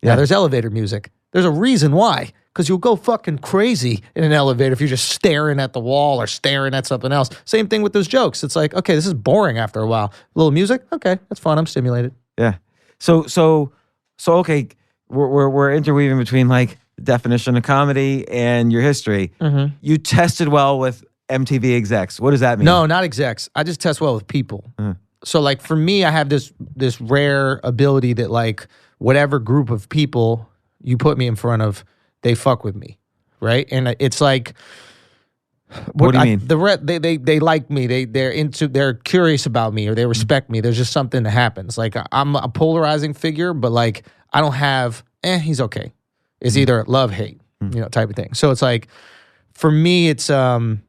Yeah, there's elevator music. There's a reason why. Because you'll go fucking crazy in an elevator if you're just staring at the wall or staring at something else. Same thing with those jokes. It's like, okay, this is boring after a while. A little music, okay, that's fun. I'm stimulated. Yeah. So okay, we're interweaving between like the definition of comedy and your history. You tested well with MTV execs. What does that mean? No, not execs. I just test well with people. So like for me, I have this rare ability that like whatever group of people you put me in front of, they fuck with me, right? And it's like, what do you mean? They like me. They're curious about me, or they respect me. There's just something that happens. Like I'm a polarizing figure, but like I don't have. He's okay. It's either love, hate, type of thing. So it's like, for me, it's I've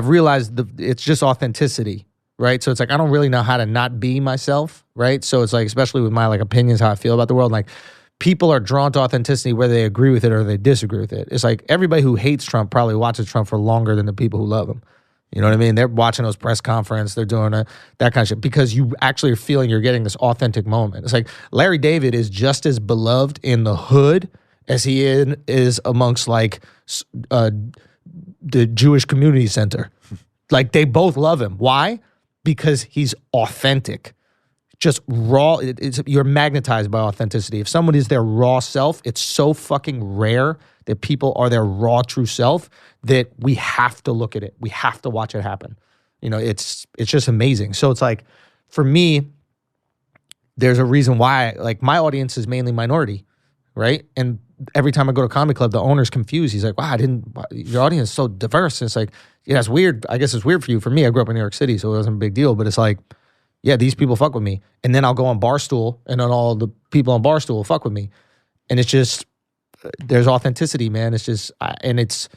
realized it's just authenticity, right? So it's like I don't really know how to not be myself, right? So it's like, especially with my like opinions, how I feel about the world, like. People are drawn to authenticity whether they agree with it or they disagree with it. It's like everybody who hates Trump probably watches Trump for longer than the people who love him. You know what I mean? They're watching those press conferences. They're doing that kind of shit because you actually are feeling you're getting this authentic moment. It's like Larry David is just as beloved in the hood as he is amongst like the Jewish community center. Like they both love him. Why? Because he's authentic. Just raw, you're magnetized by authenticity. If someone is their raw self, it's so fucking rare that people are their raw, true self that we have to look at it. We have to watch it happen. It's just amazing. So it's like, for me, there's a reason why, like my audience is mainly minority, right? And every time I go to a comedy club, the owner's confused. He's like, wow, your audience is so diverse. And it's like, yeah, it's weird. I guess it's weird for you. For me, I grew up in New York City, so it wasn't a big deal, but it's like, yeah, these people fuck with me. And then I'll go on Barstool, and then all the people on Barstool will fuck with me. And it's just, there's authenticity, man. It's just, and it's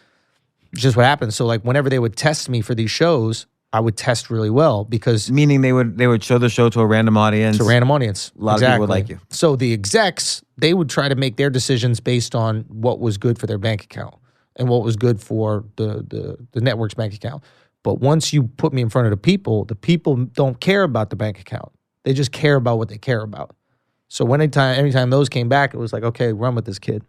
just what happens. So like whenever they would test me for these shows, I would test really well because. Meaning they would show the show to a random audience. To a random audience. A lot of people would like you. So the execs, they would try to make their decisions based on what was good for their bank account and what was good for the network's bank account. But once you put me in front of the people don't care about the bank account. They just care about what they care about. So anytime those came back, it was like, okay, run with this kid.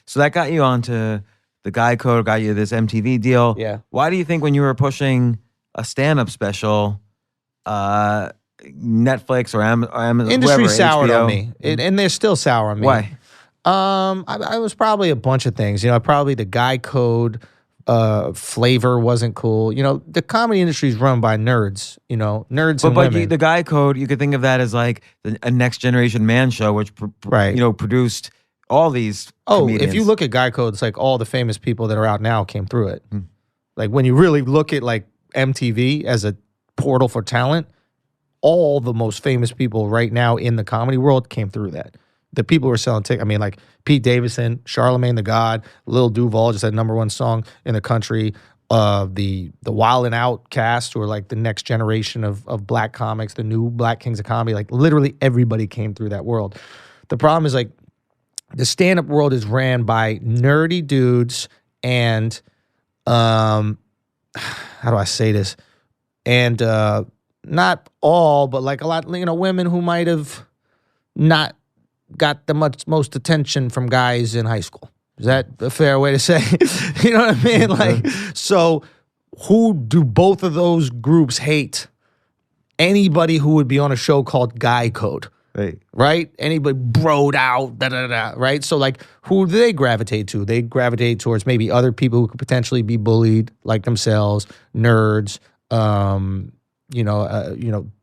So that got you onto the Guy Code, got you this MTV deal. Yeah. Why do you think when you were pushing a stand-up special, Netflix or Amazon, industry soured HBO, on me, and they're still sour on me. Why? I was probably a bunch of things. Probably the Guy Code. Flavor wasn't cool. The comedy industry is run by nerds, nerds and women. The Guy Code, you could think of that as like a next generation man show, which produced all these comedians. If you look at Guy Code, it's like all the famous people that are out now came through it. Like when you really look at like MTV as a portal for talent, all the most famous people right now in the comedy world came through that. The people who are selling tickets, like Pete Davidson, Charlamagne Tha God, Lil Duval just had #1 song in the country. The Wild and Out cast, who are like the next generation of black comics, the new Black Kings of Comedy. Like literally everybody came through that world. The problem is like the stand-up world is ran by nerdy dudes and how do I say this? And not all, but like a lot, women who might have not got the most attention from guys in high school. Is that a fair way to say? You know what I mean? Like, so who do both of those groups hate? Anybody who would be on a show called Guy Code. Right? Anybody broed out, right? So like, who do they gravitate to? They gravitate towards maybe other people who could potentially be bullied like themselves, nerds,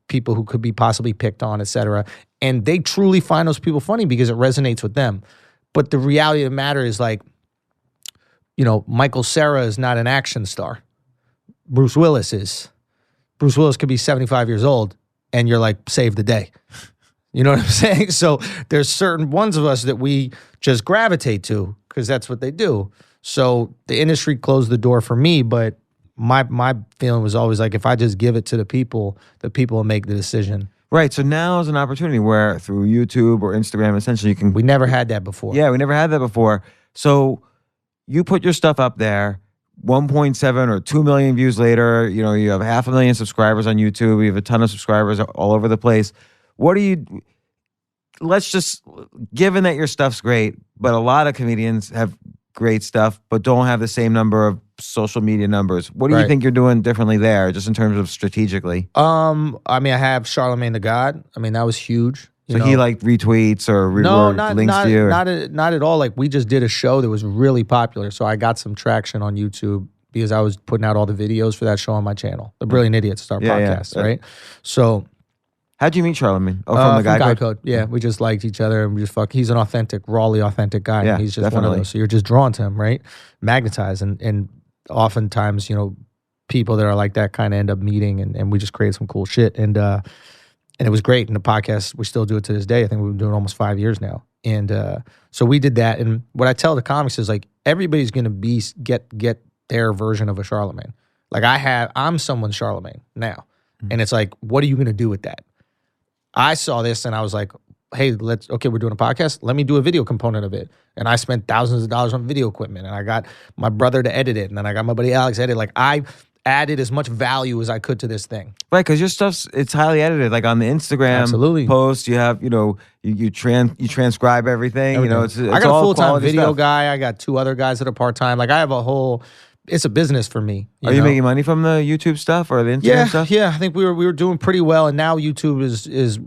people who could be possibly picked on, etc. And they truly find those people funny because it resonates with them. But the reality of the matter is like, Michael Cera is not an action star. Bruce Willis is. Bruce Willis could be 75 years old and you're like, save the day. You know what I'm saying? So there's certain ones of us that we just gravitate to because that's what they do. So the industry closed the door for me, but my feeling was always like, if I just give it to the people will make the decision. Right. So now is an opportunity where through YouTube or Instagram, essentially you can. We never had that before. Yeah, we never had that before. So you put your stuff up there, 1.7 or 2 million views later, you know, you have 500,000 subscribers on YouTube. You have a ton of subscribers all over the place. What do you, let's just, given that your stuff's great, but a lot of comedians have great stuff, but don't have the same number of social media numbers. What do you think you're doing differently there, just in terms of strategically? I mean, I have Charlamagne Tha God. I mean, that was huge. So he like retweets or links to you? Not at all. Like, we just did a show that was really popular, so I got some traction on YouTube because I was putting out all the videos for that show on my channel, The Brilliant Idiots, our podcast, right? So, how'd you meet Charlamagne? Oh, from the Guy Code. Yeah, we just liked each other and we just he's an authentic, rawly authentic guy. Yeah, and he's just definitely. one of those. So you're just drawn to him, right? Magnetized. And oftentimes, you know, people that are like that kind of end up meeting and we just create some cool shit. And it was great. And the podcast, we still do it to this day. I think we've been doing it almost 5 years now. And so we did that. And what I tell the comics is like, everybody's going to get their version of a Charlamagne. Like I'm someone's Charlamagne now. And it's like, what are you going to do with that? I saw this and I was like, hey, we're doing a podcast. Let me do a video component of it. And I spent thousands of dollars on video equipment and I got my brother to edit it. And then I got my buddy Alex to edit. Like, I added as much value as I could to this thing. Right, because your stuff's, it's highly edited. Like on the Instagram post, you have, you know, you transcribe everything. You know, it's I got a full-time video stuff. guy. I got 2 other guys that are part-time. Like, I have a whole, it's a business for me. Are you making money from the YouTube stuff or the Instagram stuff? Yeah, I think we were doing pretty well, and now YouTube is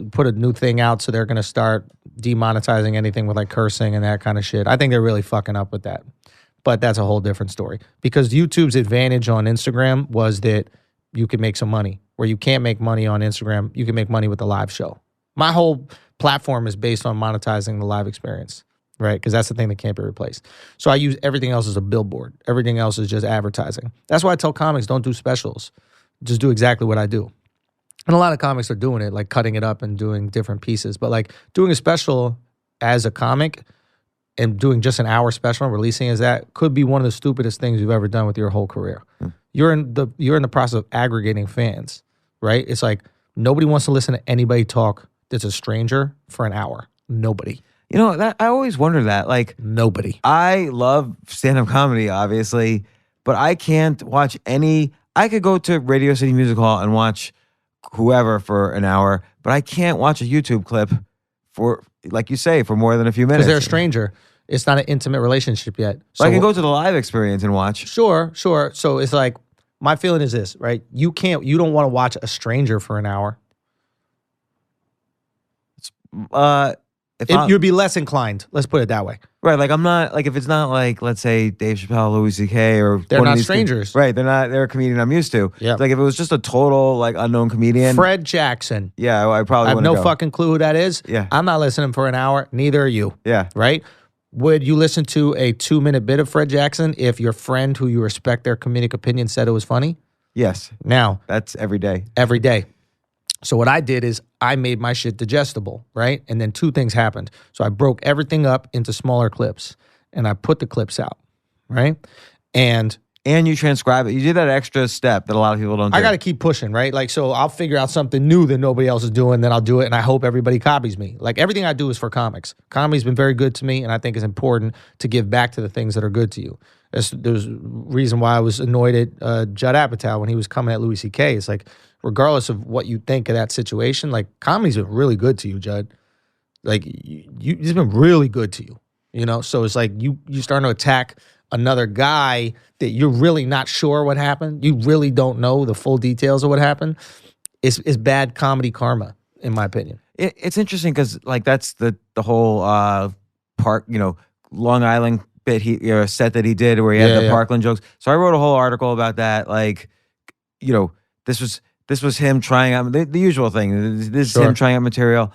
put a new thing out, so they're going to start demonetizing anything with like cursing and that kind of shit. I think they're really fucking up with that. But that's a whole different story. Because YouTube's advantage on Instagram was that you could make some money. Where you can't make money on Instagram, you can make money with a live show. My whole platform is based on monetizing the live experience, right? Because that's the thing that can't be replaced. So I use everything else as a billboard. Everything else is just advertising. That's why I tell comics, don't do specials. Just do exactly what I do. And a lot of comics are doing it, like cutting it up and doing different pieces. But like doing a special as a comic and doing just an hour special and releasing as that could be one of the stupidest things you've ever done with your whole career. You're in the process of aggregating fans, right? It's like nobody wants to listen to anybody talk that's a stranger for an hour. Nobody. You know, that I always wonder that. Like, nobody. I love stand-up comedy, obviously, but I can't watch any. I could go to Radio City Music Hall and watch whoever for an hour, but I can't watch a YouTube clip for, like you say, for more than a few minutes. Because they're a stranger. It's not an intimate relationship yet. So I can go to the live experience and watch. Sure. So it's like, my feeling is this, right? You don't want to watch a stranger for an hour. You'd be less inclined. Let's put it that way. Right. Like, I'm not, like, if it's not like, let's say Dave Chappelle, Louis C.K. or they're not strangers. Right. They're a comedian I'm used to. Yeah. Like, if it was just a total, like, unknown comedian. Fred Jackson. Yeah, I probably I have wouldn't no fucking clue who that is. Yeah. I'm not listening for an hour. Neither are you. Yeah. Right? Would you listen to a 2-minute bit of Fred Jackson if your friend who you respect their comedic opinion said it was funny? Yes. Now. That's every day. Every day. So what I did is I made my shit digestible, right? And then 2 things happened. So I broke everything up into smaller clips and I put the clips out, right? And you transcribe it. You did that extra step that a lot of people don't do. I got to keep pushing, right? Like, so I'll figure out something new that nobody else is doing, then I'll do it, and I hope everybody copies me. Like, everything I do is for comics. Comedy's been very good to me, and I think it's important to give back to the things that are good to you. There's a reason why I was annoyed at Judd Apatow when he was coming at Louis C.K. It's like, regardless of what you think of that situation, like, comedy's been really good to you, Judd. Like, it's been really good to you, you know? So it's like you starting to attack another guy that you're really not sure what happened. You really don't know the full details of what happened. It's bad comedy karma, in my opinion. It's interesting because, like, that's the whole park, you know, Long Island bit, set that he did where he had the Parkland jokes. So I wrote a whole article about that. Like, you know, this was him trying out the usual thing. This is him trying out material.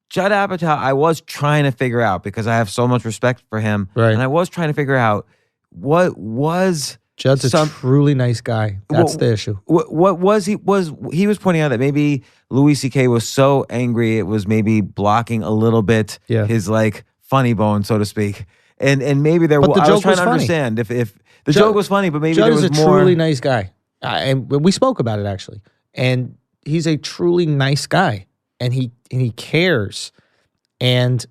Judd Apatow, I was trying to figure out, because I have so much respect for him, and I was trying to figure out what was Judd's a truly nice guy. That's the issue. What was he was pointing out that maybe Louis C.K. was so angry it was maybe blocking a little bit his, like, funny bone, so to speak. And maybe there was, I was trying to understand if The joke was funny, but maybe Judd there was is a more. truly nice guy. And we spoke about it, actually. And he's a truly nice guy. And he cares. And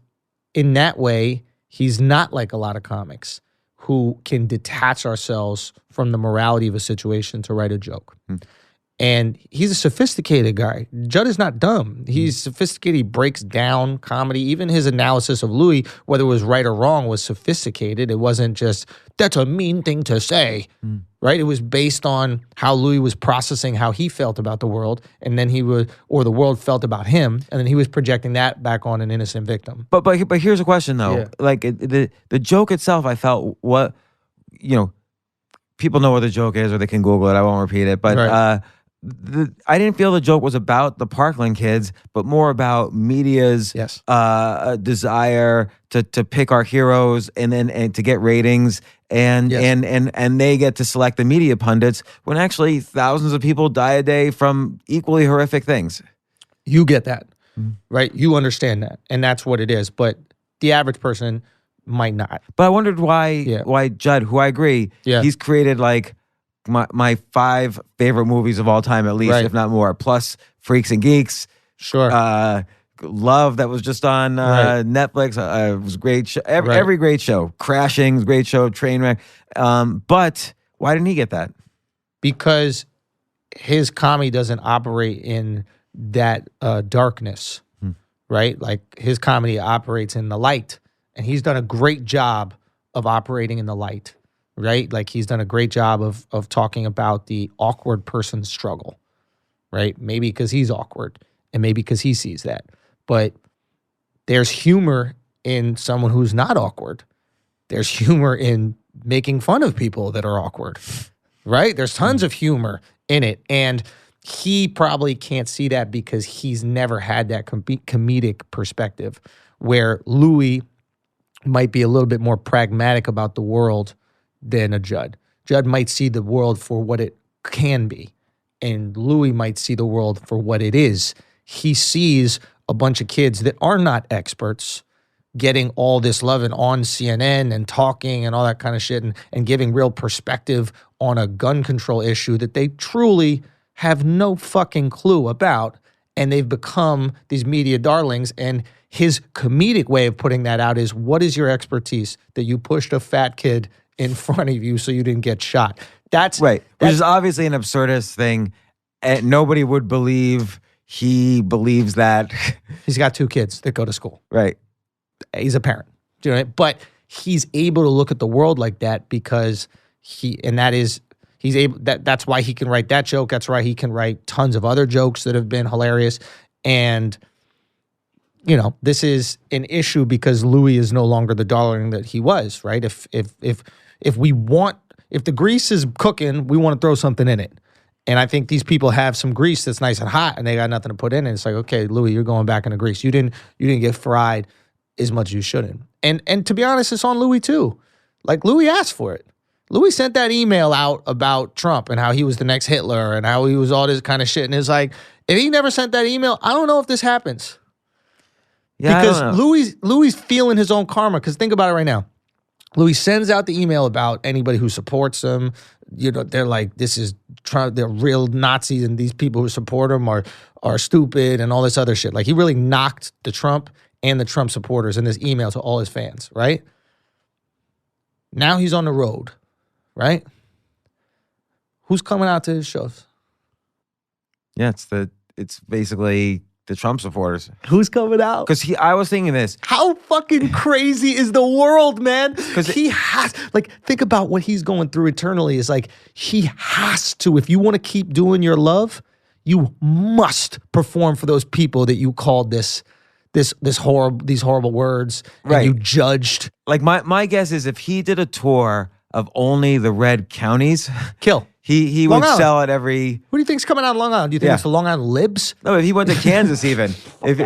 in that way, he's not like a lot of comics who can detach ourselves from the morality of a situation to write a joke. And he's a sophisticated guy. Judd is not dumb. He's sophisticated. He breaks down comedy. Even his analysis of Louis, whether it was right or wrong, was sophisticated. It wasn't just, that's a mean thing to say, right? It was based on how Louis was processing how he felt about the world, and then or the world felt about him, and then he was projecting that back on an innocent victim. But here's a question though. Yeah. Like the joke itself, I felt people know what the joke is, or they can Google it. I won't repeat it. But Right. I didn't feel the joke was about the Parkland kids, but more about media's Yes. desire to pick our heroes and to get ratings, and they get to select the media pundits when actually thousands of people die a day from equally horrific things. You get that, right? You understand that, and that's what it is. But the average person might not. But I wondered why Judd, who I agree, he's created like my 5 favorite movies of all time, at least, Right. if not more, plus Freaks and Geeks. Sure. Love, that was just on Right. Netflix. It was a great show. Every great show. Crashing was a great show. Trainwreck. But why didn't he get that? Because his comedy doesn't operate in that darkness, right? Like his comedy operates in the light, and he's done a great job of operating in the light, right? Like he's done a great job of talking about the awkward person's struggle, right? Maybe because he's awkward, and maybe because he sees that. But there's humor in someone who's not awkward. There's humor in making fun of people that are awkward, right? There's tons of humor in it. And he probably can't see that because he's never had that comedic perspective, where Louis might be a little bit more pragmatic about the world than a Judd. Judd might see the world for what it can be, and Louis might see the world for what it is. He sees a bunch of kids that are not experts getting all this love and on CNN and talking and all that kind of shit, and giving real perspective on a gun control issue that they truly have no fucking clue about, and they've become these media darlings. And his comedic way of putting that out is, what is your expertise that you pushed a fat kid in front of you so you didn't get shot? That's right. Which is obviously an absurdist thing. And nobody would believe he believes that. He's got 2 kids that go to school. Right. He's a parent. Do you know what I mean? But he's able to look at the world like that because that's why he can write that joke. That's why he can write tons of other jokes that have been hilarious. And this is an issue because Louis is no longer the darling that he was, right? If the grease is cooking, we want to throw something in it. And I think these people have some grease that's nice and hot, and they got nothing to put in it. It's like, okay, Louis, you're going back into grease. You didn't get fried as much as you shouldn't. And to be honest, it's on Louis too. Like, Louis asked for it. Louis sent that email out about Trump and how he was the next Hitler and how he was all this kind of shit. And it's like, if he never sent that email, I don't know if this happens. Yeah, because Louis feeling his own karma. Because think about it right now. Louis sends out the email about anybody who supports him. They're like, this is Trump. They're real Nazis, and these people who support him are stupid and all this other shit. Like, he really knocked the Trump and the Trump supporters in this email to all his fans, right? Now he's on the road, right? Who's coming out to his shows? Yeah, it's basically the Trump supporters. Who's coming out? Because I was thinking this. How fucking crazy is the world, man? Because he has, think about what he's going through internally. Is like, he has to, if you want to keep doing your love, you must perform for those people that you called these horrible words, right? And you judged. Like, my guess is if he did a tour of only the red counties, kill. He Long would Island. sell at every. Who do you think's coming out of Long Island? Do you think Yeah. it's the Long Island Libs? No, if he went to Kansas, even if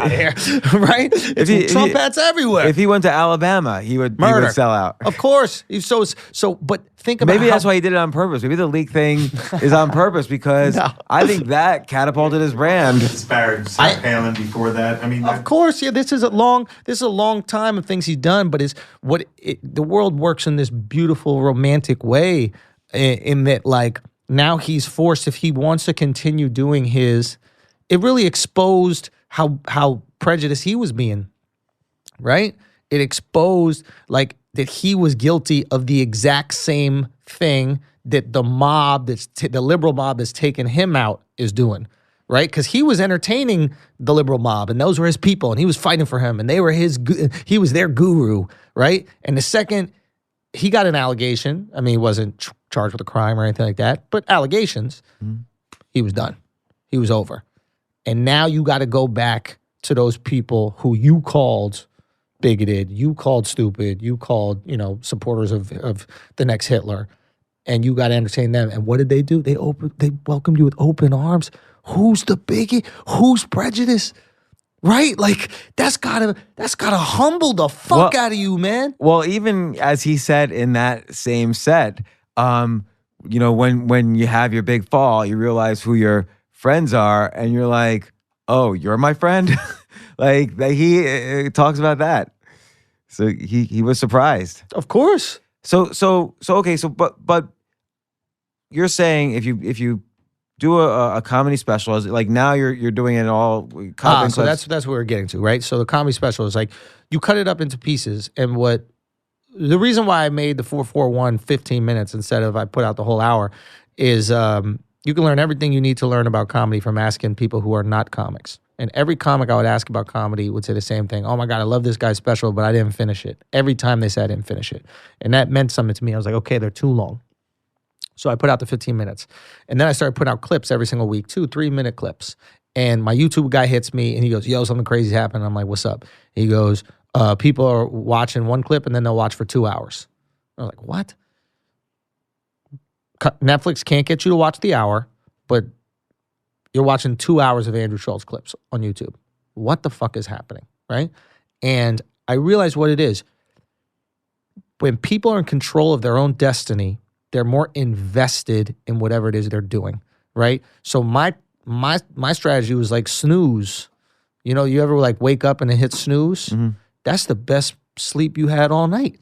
Right? It's Trump hats everywhere. If he went to Alabama, he would sell out. Of course. But think about Maybe that's why he did it on purpose. Maybe the leak thing is on purpose because I think that catapulted his brand. Disparaged Sarah Palin before that. I mean, Of course, yeah. This is a long time of things he's done, but the world works in this beautiful, romantic way, in that, like, now he's forced, if he wants to continue doing his, it really exposed how prejudiced he was being, right? It exposed, like, that he was guilty of the exact same thing that the mob, the liberal mob that's taken him out is doing. Right? Because he was entertaining the liberal mob, and those were his people, and he was fighting for him, and he was their guru, right? And the second he got an allegation, I mean, he wasn't charged with a crime or anything like that, but allegations, he was done. He was over. And now you got to go back to those people who you called bigoted, you called stupid, you called, supporters of the next Hitler, and you got to entertain them. And what did they do? They welcomed you with open arms. Who's the bigot? Who's prejudiced? Right? Like, that's gotta humble the fuck out of you, man. Well, even as he said in that same set, when you have your big fall, you realize who your friends are, and you're like, oh, you're my friend? like he talks about that. So he was surprised. Of course. But you're saying if you do a comedy special, like now you're doing it all. So that's what we're getting to, right? So the comedy special is like you cut it up into pieces, and the reason why I made the 441 15 minutes instead of I put out the whole hour is you can learn everything you need to learn about comedy from asking people who are not comics. And every comic I would ask about comedy would say the same thing. Oh my God, I love this guy's special, but I didn't finish it. Every time they said I didn't finish it. And that meant something to me. I was like, okay, they're too long. So I put out the 15 minutes. And then I started putting out clips every single week, 2 3-minute clips. And my YouTube guy hits me and he goes, yo, something crazy happened. I'm like, what's up? He goes, people are watching one clip and then they'll watch for 2 hours. I was like, what? Netflix can't get you to watch the hour, but you're watching 2 hours of Andrew Schulz clips on YouTube. What the fuck is happening, right? And I realized what it is. When people are in control of their own destiny, they're more invested in whatever it is they're doing, right? So my strategy was like snooze. You ever like wake up and it hits snooze? Mm-hmm. That's the best sleep you had all night.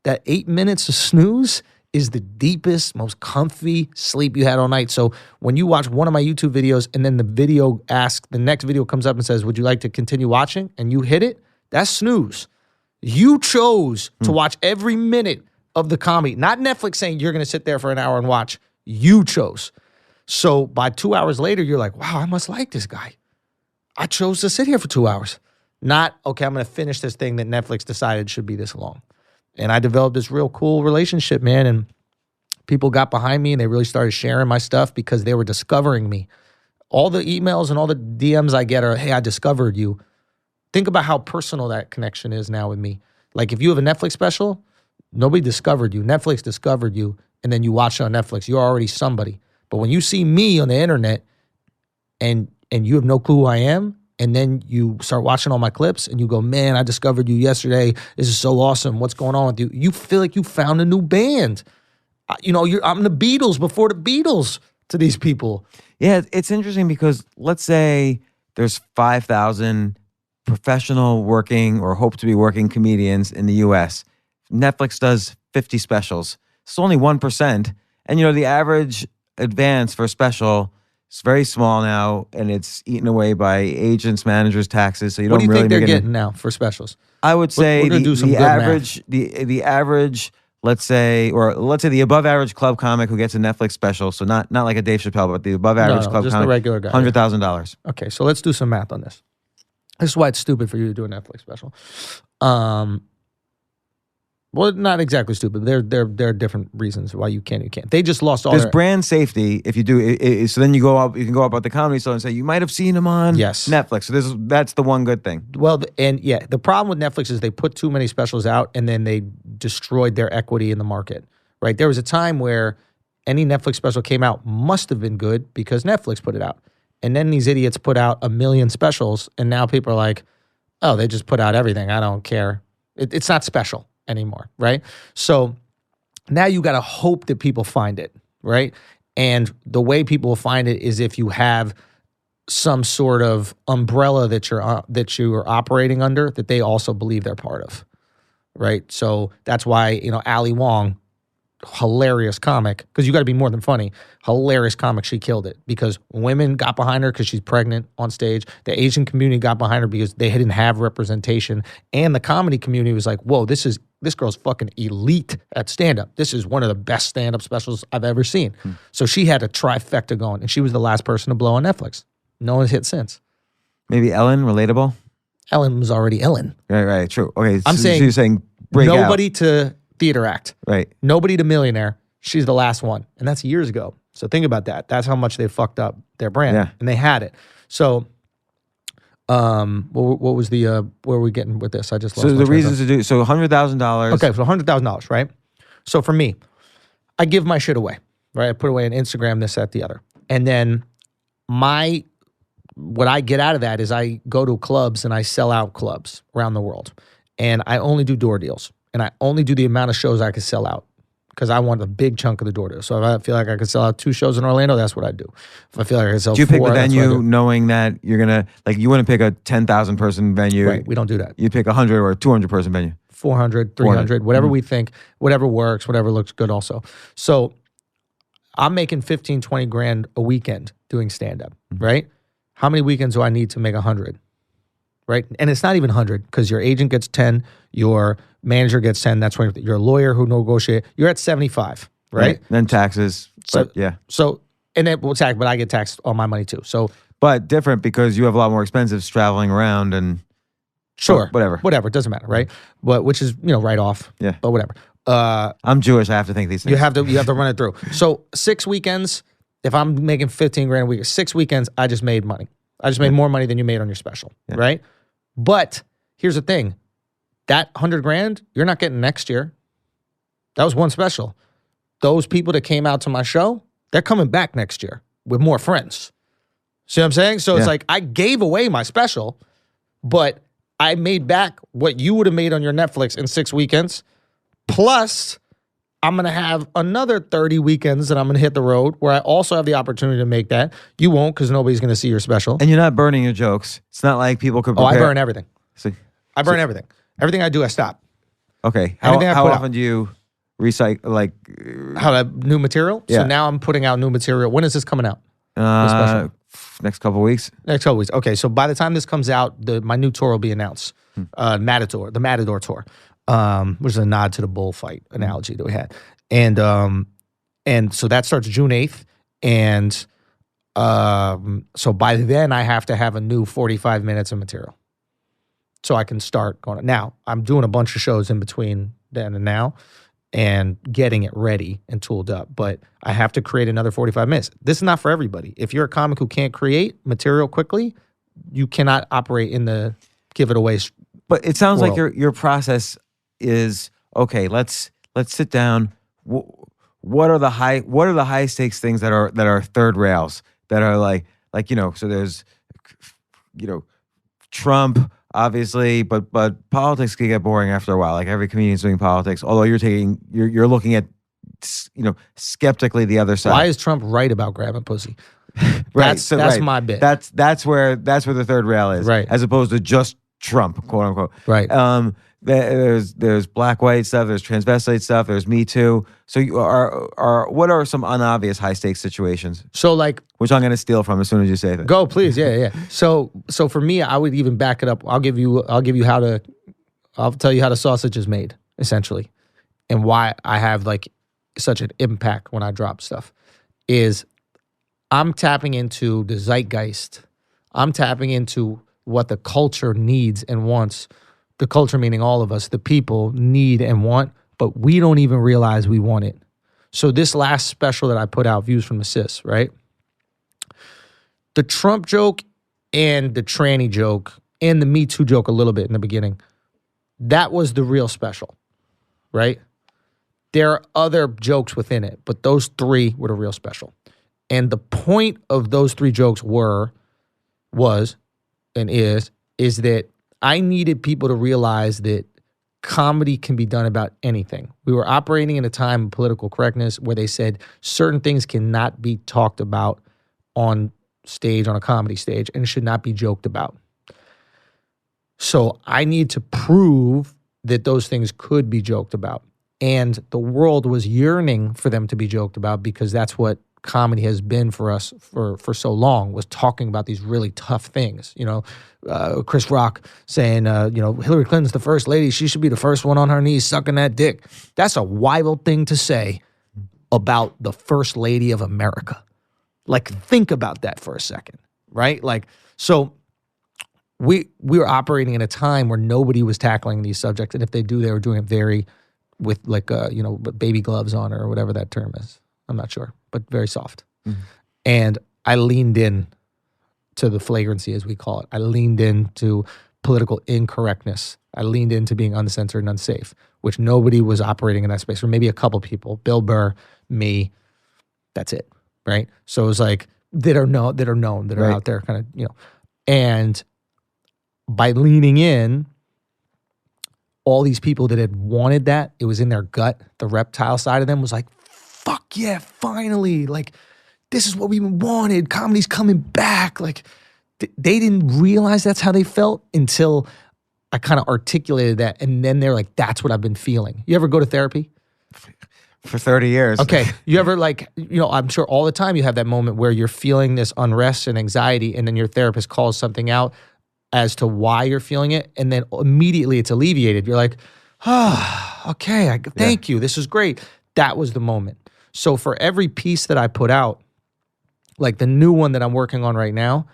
That 8 minutes of snooze is the deepest, most comfy sleep you had all night. So when you watch one of my YouTube videos and then the next video comes up and says, would you like to continue watching? And you hit it, that's snooze. You chose to watch every minute of the comedy, not Netflix saying you're going to sit there for an hour and watch. You chose. So by 2 hours later, you're like, wow, I must like this guy. I chose to sit here for 2 hours. Not, okay, I'm going to finish this thing that Netflix decided should be this long. And I developed this real cool relationship, man. And people got behind me and they really started sharing my stuff because they were discovering me. All the emails and all the DMs I get are, hey, I discovered you. Think about how personal that connection is now with me. Like if you have a Netflix special, nobody discovered you. Netflix discovered you, and then you watch it on Netflix. You're already somebody. But when you see me on the internet and you have no clue who I am, and then you start watching all my clips and you go, man, I discovered you yesterday. This is so awesome. What's going on with you? You feel like you found a new band. I'm the Beatles before the Beatles to these people. Yeah, it's interesting because let's say there's 5,000 professional working or hope to be working comedians in the U.S. Netflix does 50 specials. It's only 1%. And, the average advance for a special is very small now, and it's eaten away by agents, managers, taxes. So you what don't do you really think they're make getting now for specials? I would say we're gonna do some the good average, the average, let's say the above average club comic who gets a Netflix special. So not like a Dave Chappelle, but the above average club just comic, the regular guy, $100,000. Okay, so let's do some math on this. This is why it's stupid for you to do a Netflix special. Well, not exactly stupid. There are different reasons why you can't. They just lost all There's their brand safety if you do it. So then you can go up at the Comedy Store and say, you might have seen him on Netflix. So that's the one good thing. Well, the problem with Netflix is they put too many specials out and then they destroyed their equity in the market, right? There was a time where any Netflix special came out must have been good because Netflix put it out. And then these idiots put out 1 million specials, and now people are like, oh, they just put out everything. I don't care. It's not special anymore, right? So now you got to hope that people find it, right? And the way people will find it is if you have some sort of umbrella that you're operating under that they also believe they're part of, right? So that's why, Ali Wong, hilarious comic, because you got to be more than funny. Hilarious comic, she killed it because women got behind her because she's pregnant on stage. The Asian community got behind her because they didn't have representation, and the comedy community was like, "Whoa, this girl's fucking elite at stand-up. This is one of the best stand-up specials I've ever seen." So she had a trifecta going, and she was the last person to blow on Netflix. No one's hit since. Maybe Ellen, relatable. Ellen was already Ellen. Right, true. Okay, I'm saying you're saying break nobody out. to theater act. Right. Nobody to millionaire. She's the last one. And that's years ago. So think about that. That's how much they fucked up their brand. Yeah. And they had it. So what was the where are we getting with this? I just lost So my the train of reasons to do so $100,000. Okay, so $100,000, right? So for me, I give my shit away, right? I put away on Instagram, this, that, the other. And then what I get out of that is I go to clubs and I sell out clubs around the world. And I only do door deals. And I only do the amount of shows I can sell out because I want a big chunk of the door deal. So if I feel like I could sell out 2 shows in Orlando, that's what I do. If I feel like I can sell 4, do you pick the that's what I venue do. knowing that you're gonna you wouldn't pick a 10,000 person venue? Right, we don't do that. You pick 100 or 200 person venue. 400, 300, whatever we think, whatever works, whatever looks good also. So I'm making 15, 20 grand a weekend doing stand-up, right? How many weekends do I need to make 100? Right? And it's not even 100 because your agent gets 10, your manager gets 10, that's when your lawyer who negotiate, you're at 75, right? Then taxes. So, yeah. So, and then we'll tax, but I get taxed on my money too. So, But different because you have a lot more expenses traveling around and sure. Whatever. It doesn't matter, right? But which is, right off. Yeah. But whatever. I'm Jewish. I have to think these things. You have to run it through. So 6 weekends, if I'm making 15 grand a week, 6 weekends, I just made money. I just made more money than you made on your special, right? But here's the thing. That 100 grand, you're not getting next year. That was one special. Those people that came out to my show, they're coming back next year with more friends. See what I'm saying? So it's like I gave away my special, but I made back what you would have made on your Netflix in 6 weekends. Plus, I'm going to have another 30 weekends that I'm going to hit the road where I also have the opportunity to make that. You won't because nobody's going to see your special. And you're not burning your jokes. It's not like people could prepare. I burn everything. See? I burn everything. Everything I do, I stop. Okay. Everything I How put often do you recycle, new material? Yeah. So now I'm putting out new material. When is this coming out? special? Next couple of weeks. Next couple weeks. Okay, so by the time this comes out, my new tour will be announced. The Matador tour, which is a nod to the bullfight analogy that we had. And so that starts June 8th. And so by then I have to have a new 45 minutes of material. So I can start going. Now, I'm doing a bunch of shows in between then and now and getting it ready and tooled up. But I have to create another 45 minutes. This is not for everybody. If you're a comic who can't create material quickly, you cannot operate in the give it away. But it sounds like world. your process is, okay, let's sit down. What are the high stakes things that are third rails that are like so there's Trump obviously, but politics can get boring after a while. Like every comedian's doing politics, although you're looking at skeptically the other side. Why is Trump right about grabbing pussy? Right, that's my bit. That's where the third rail is, right? As opposed to just Trump, quote unquote, right? There's black white stuff, there's transvestite stuff, there's Me Too. So what are some unobvious high stakes situations? So like, which I'm going to steal from as soon as you say that. Go, please, yeah. So for me, I would even back it up. I'll tell you how the sausage is made, essentially, and why I have like such an impact when I drop stuff is I'm tapping into the zeitgeist. I'm tapping into what the culture needs and wants. The culture meaning all of us, the people need and want, but we don't even realize we want it. So this last special that I put out, Views from the Sis, right? The Trump joke and the tranny joke and the Me Too joke a little bit in the beginning, that was the real special, right? There are other jokes within it, but those 3 were the real special. And the point of those 3 jokes was, and is that I needed people to realize that comedy can be done about anything. We were operating in a time of political correctness where they said certain things cannot be talked about on stage, on a comedy stage, and should not be joked about. So I need to prove that those things could be joked about. And the world was yearning for them to be joked about because that's what comedy has been for us for so long, was talking about these really tough things. Chris Rock saying, Hillary Clinton's the first lady. She should be the first one on her knees sucking that dick. That's a wild thing to say about the first lady of America. Like, think about that for a second, right? Like, so we were operating in a time where nobody was tackling these subjects. And if they do, they were doing it with baby gloves on, or whatever that term is. I'm not sure, but very soft. Mm-hmm. And I leaned in to the flagrancy, as we call it. I leaned into political incorrectness. I leaned into being uncensored and unsafe, which nobody was operating in that space, or maybe a couple people, Bill Burr, me, that's it, right? So it was like, that are known, that are out there kind of, and by leaning in, all these people that had wanted that, it was in their gut, the reptile side of them was like, fuck yeah, finally, like, this is what we wanted. Comedy's coming back. Like, they didn't realize that's how they felt until I kind of articulated that. And then they're like, that's what I've been feeling. You ever go to therapy? For 30 years. Okay. You ever I'm sure all the time you have that moment where you're feeling this unrest and anxiety, and then your therapist calls something out as to why you're feeling it. And then immediately it's alleviated. You're like, okay, thank you. This is great. That was the moment. So for every piece that I put out, like the new one that I'm working on right now,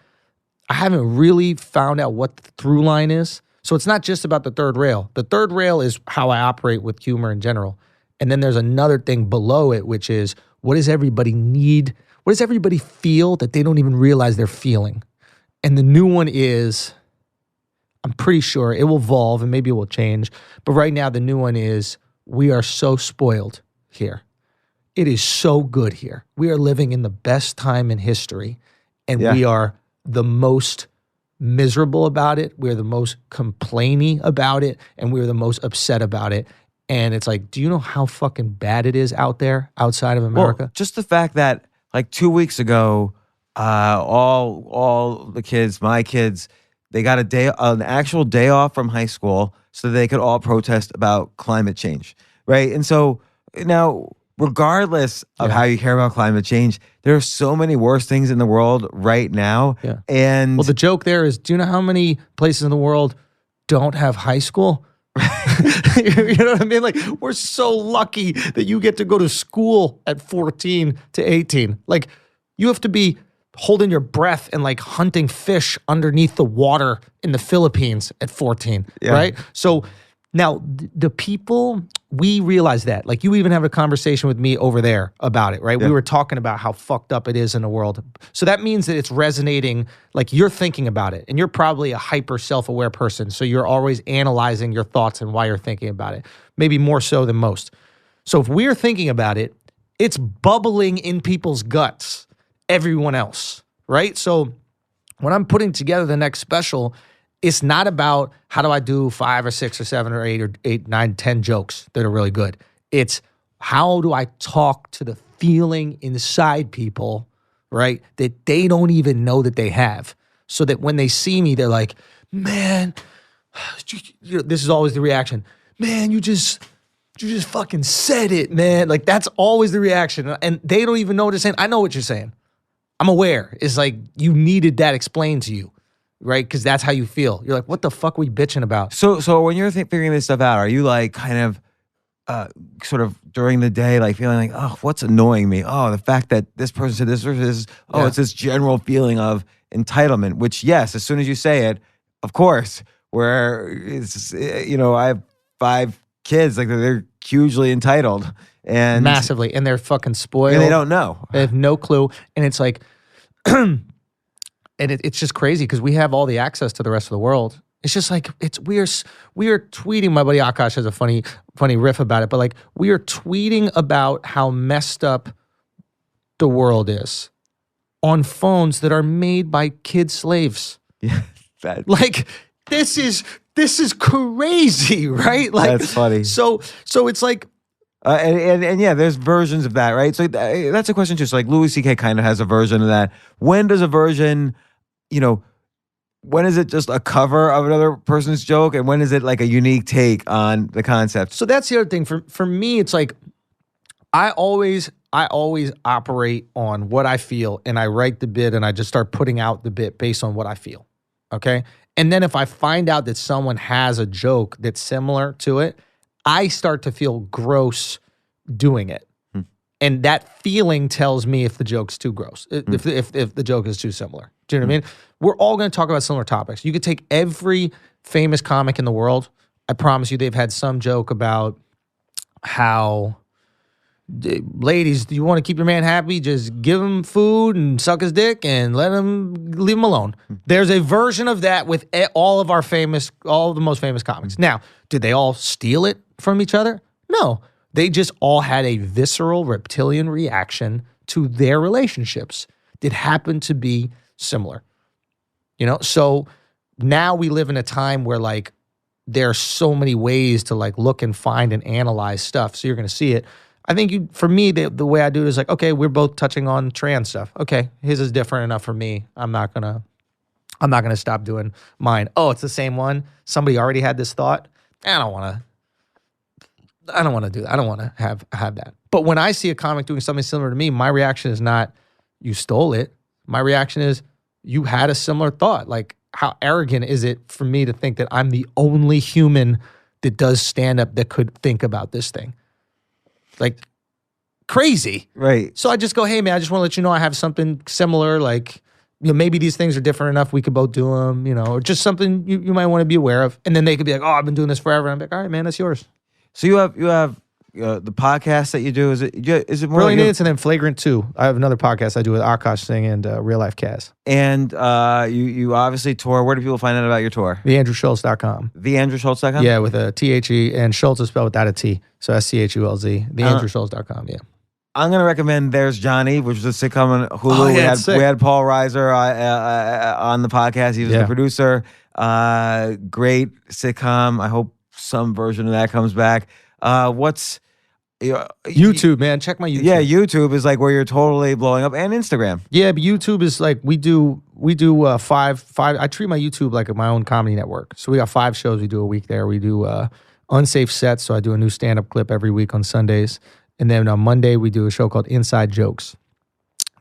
I haven't really found out what the through line is. So it's not just about the third rail. The third rail is how I operate with humor in general. And then there's another thing below it, which is, what does everybody need? What does everybody feel that they don't even realize they're feeling? And the new one is, I'm pretty sure it will evolve and maybe it will change. But right now, the new one is, we are so spoiled here. It is so good here. We are living in the best time in history, and we are the most miserable about it. We're the most complaining about it, and we're the most upset about it. And it's like, do you know how fucking bad it is out there, outside of America? Well, just the fact that, like, 2 weeks ago, all the kids, my kids, they got an actual day off from high school so they could all protest about climate change, right? And so now, regardless of how you care about climate change, there are so many worse things in the world right now. Yeah. And well, the joke there is, do you know how many places in the world don't have high school? You know what I mean? Like, we're so lucky that you get to go to school at 14 to 18. Like, you have to be holding your breath and like hunting fish underneath the water in the Philippines at 14, right? So now the people, we realize that. Like, you even have a conversation with me over there about it, right? Yeah. We were talking about how fucked up it is in the world. So that means that it's resonating, like, you're thinking about it. And you're probably a hyper self-aware person. So you're always analyzing your thoughts and why you're thinking about it. Maybe more so than most. So if we're thinking about it, it's bubbling in people's guts, everyone else, right? So when I'm putting together the next special, it's not about how do I do 5 or 6 or 7 or 8 or 8, 9, 10 jokes that are really good. It's how do I talk to the feeling inside people, right, that they don't even know that they have, so that when they see me, they're like, man, this is always the reaction. Man, you just fucking said it, man. Like, that's always the reaction. And they don't even know what they're saying. I know what you're saying. I'm aware. It's like you needed that explained to you. Right? Because that's how you feel. You're like, what the fuck are we bitching about? So when you're figuring this stuff out, are you like kind of sort of during the day, like feeling like, oh, what's annoying me? Oh, the fact that this person said this or this. Oh, it's this general feeling of entitlement, which, yes, as soon as you say it, of course, where it's, I have 5 kids, like they're hugely entitled. And massively. And they're fucking spoiled. And they don't know. They have no clue. And it's like... And it's just crazy because we have all the access to the rest of the world. It's just like we are tweeting. My buddy Akaash has a funny riff about it, but like we are tweeting about how messed up the world is on phones that are made by kid slaves. Yeah, like this is crazy, right? Like that's funny. So it's like. And yeah, there's versions of that, right? So that's a question too. So like Louis C.K. kind of has a version of that. When does a version, when is it just a cover of another person's joke, and when is it like a unique take on the concept? So that's the other thing. For me, it's like I always operate on what I feel, and I write the bit, and I just start putting out the bit based on what I feel. Okay, and then if I find out that someone has a joke that's similar to it, I start to feel gross doing it. And that feeling tells me if the joke's too gross, if the joke is too similar. Do you know what I mean? We're all going to talk about similar topics. You could take every famous comic in the world. I promise you they've had some joke about how, ladies, do you want to keep your man happy? Just give him food and suck his dick and leave him alone. There's a version of that with all of the most famous comics. Now, did they all steal it from each other? No. They just all had a visceral reptilian reaction to their relationships that happened to be similar. So now we live in a time where like there are so many ways to like look and find and analyze stuff. So you're going to see it. I think for me, the way I do it is like, okay, we're both touching on trans stuff. Okay, his is different enough for me. I'm not gonna stop doing mine. Oh, it's the same one. Somebody already had this thought. I don't want to do that. I don't want to have that. But when I see a comic doing something similar to me, my reaction is not, you stole it. My reaction is, you had a similar thought. Like, how arrogant is it for me to think that I'm the only human that does stand-up that could think about this thing? Like, crazy. Right. So I just go, hey, man, I just want to let you know I have something similar. Like, maybe these things are different enough we could both do them, or just something you might want to be aware of. And then they could be like, oh, I've been doing this forever. And I'm like, all right, man, that's yours. So you have the podcast that you do. Is it more Brilliant like Idiots and then Flagrant 2. I have another podcast I do with Akaash, Singh, and Real Life Kaz. And you obviously tour. Where do people find out about your tour? TheAndrewSchulz.com. TheAndrewSchulz.com? Yeah, with a THE, and Schulz is spelled without a T. So SCHULZ. TheAndrewSchulz.com, yeah. I'm going to recommend There's Johnny, which was a sitcom on Hulu. Oh, yeah, we had Paul Reiser on the podcast. He was the producer. Great sitcom. I hope some version of that comes back. What's YouTube, man? Check my YouTube. Yeah, YouTube is like where you're totally blowing up, and Instagram. Yeah, but YouTube is like we do five. I treat my YouTube like my own comedy network. So we got 5 shows we do a week there. We do Unsafe Sets, so I do a new stand-up clip every week on Sundays, and then on Monday we do a show called Inside Jokes.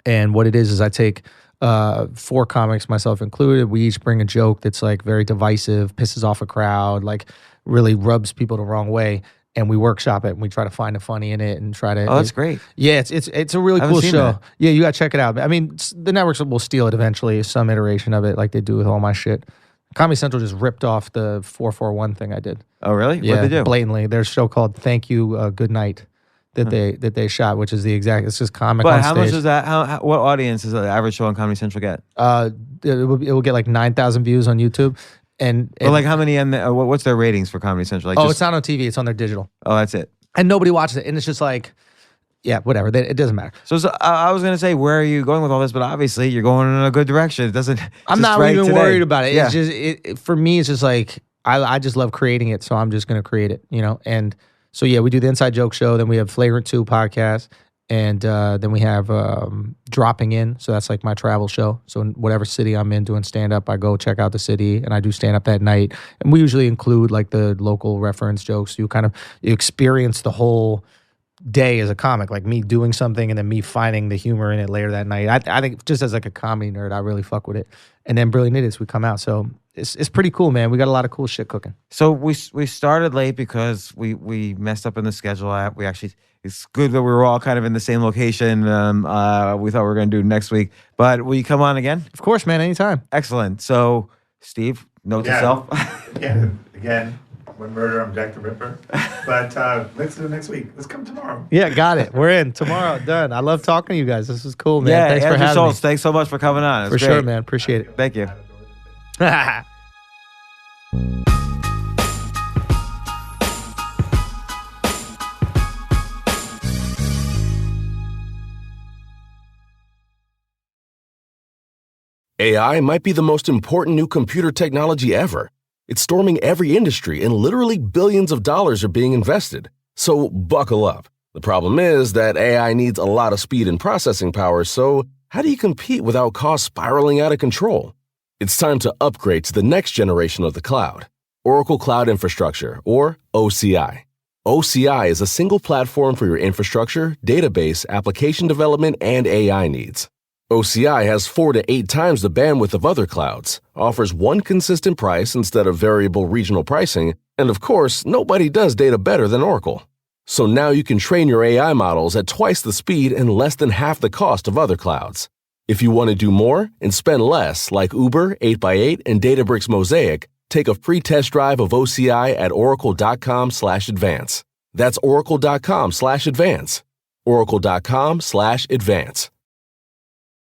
And what it is I take 4 comics, myself included. We each bring a joke that's like very divisive, pisses off a crowd, like really rubs people the wrong way. And we workshop it, and we try to find the funny in it, and try to. Oh, that's great. Yeah, it's a really cool show. That. Yeah, you got to check it out. I mean, the networks will steal it eventually, some iteration of it, like they do with all my shit. Comedy Central just ripped off the 441 thing I did. Oh, really? Yeah, what'd they do? Blatantly. There's a show called Thank You, Good Night that they shot, which is the exact. It's just comic. But on how stage. much is that? What audience does the average show on Comedy Central get? It will get like 9,000 views on YouTube. And like how many? What's their ratings for Comedy Central? Like it's not on TV. It's on their digital. Oh, that's it. And nobody watches it. And it's just like, yeah, whatever. It doesn't matter. So I was going to say, where are you going with all this? But obviously, you're going in a good direction. It doesn't. I'm not even worried about it. Yeah. It's just for me. It's just like I just love creating it, so I'm just going to create it, And so yeah, we do the Inside Joke Show. Then we have Flagrant 2 podcast, and then we have Dropping In. So that's like my travel show. So in whatever city I'm in doing stand up, I go check out the city, and I do stand up that night. And we usually include like the local reference jokes. You experience the whole day as a comic, like me doing something and then me finding the humor in it later that night. I think just as like a comedy nerd, I really fuck with it. And then Brilliant Idiots, we come out. So it's pretty cool, man. We got a lot of cool shit cooking. So we started late because we messed up in the schedule. It's good that we were all kind of in the same location. We thought we were going to do next week. But will you come on again? Of course, man. Anytime. Excellent. So, Steve, note to self. Yeah, again, when murder, I'm Jack the Ripper. But let's do it next week. Let's come tomorrow. Yeah, got it. We're in. Tomorrow, done. I love talking to you guys. This is cool, man. Yeah, Thanks for having Schulz, me. thanks so much for coming on. For sure, man. Appreciate it. Thank you. AI might be the most important new computer technology ever. It's storming every industry, and literally billions of dollars are being invested. So buckle up. The problem is that AI needs a lot of speed and processing power, so how do you compete without costs spiraling out of control? It's time to upgrade to the next generation of the cloud, Oracle Cloud Infrastructure, or OCI. OCI is a single platform for your infrastructure, database, application development, and AI needs. OCI has 4 to 8 times the bandwidth of other clouds, offers one consistent price instead of variable regional pricing, and of course, nobody does data better than Oracle. So now you can train your AI models at twice the speed and less than half the cost of other clouds. If you want to do more and spend less, like Uber, 8x8, and Databricks Mosaic, take a free test drive of OCI at oracle.com/advance. That's oracle.com/advance. oracle.com/advance.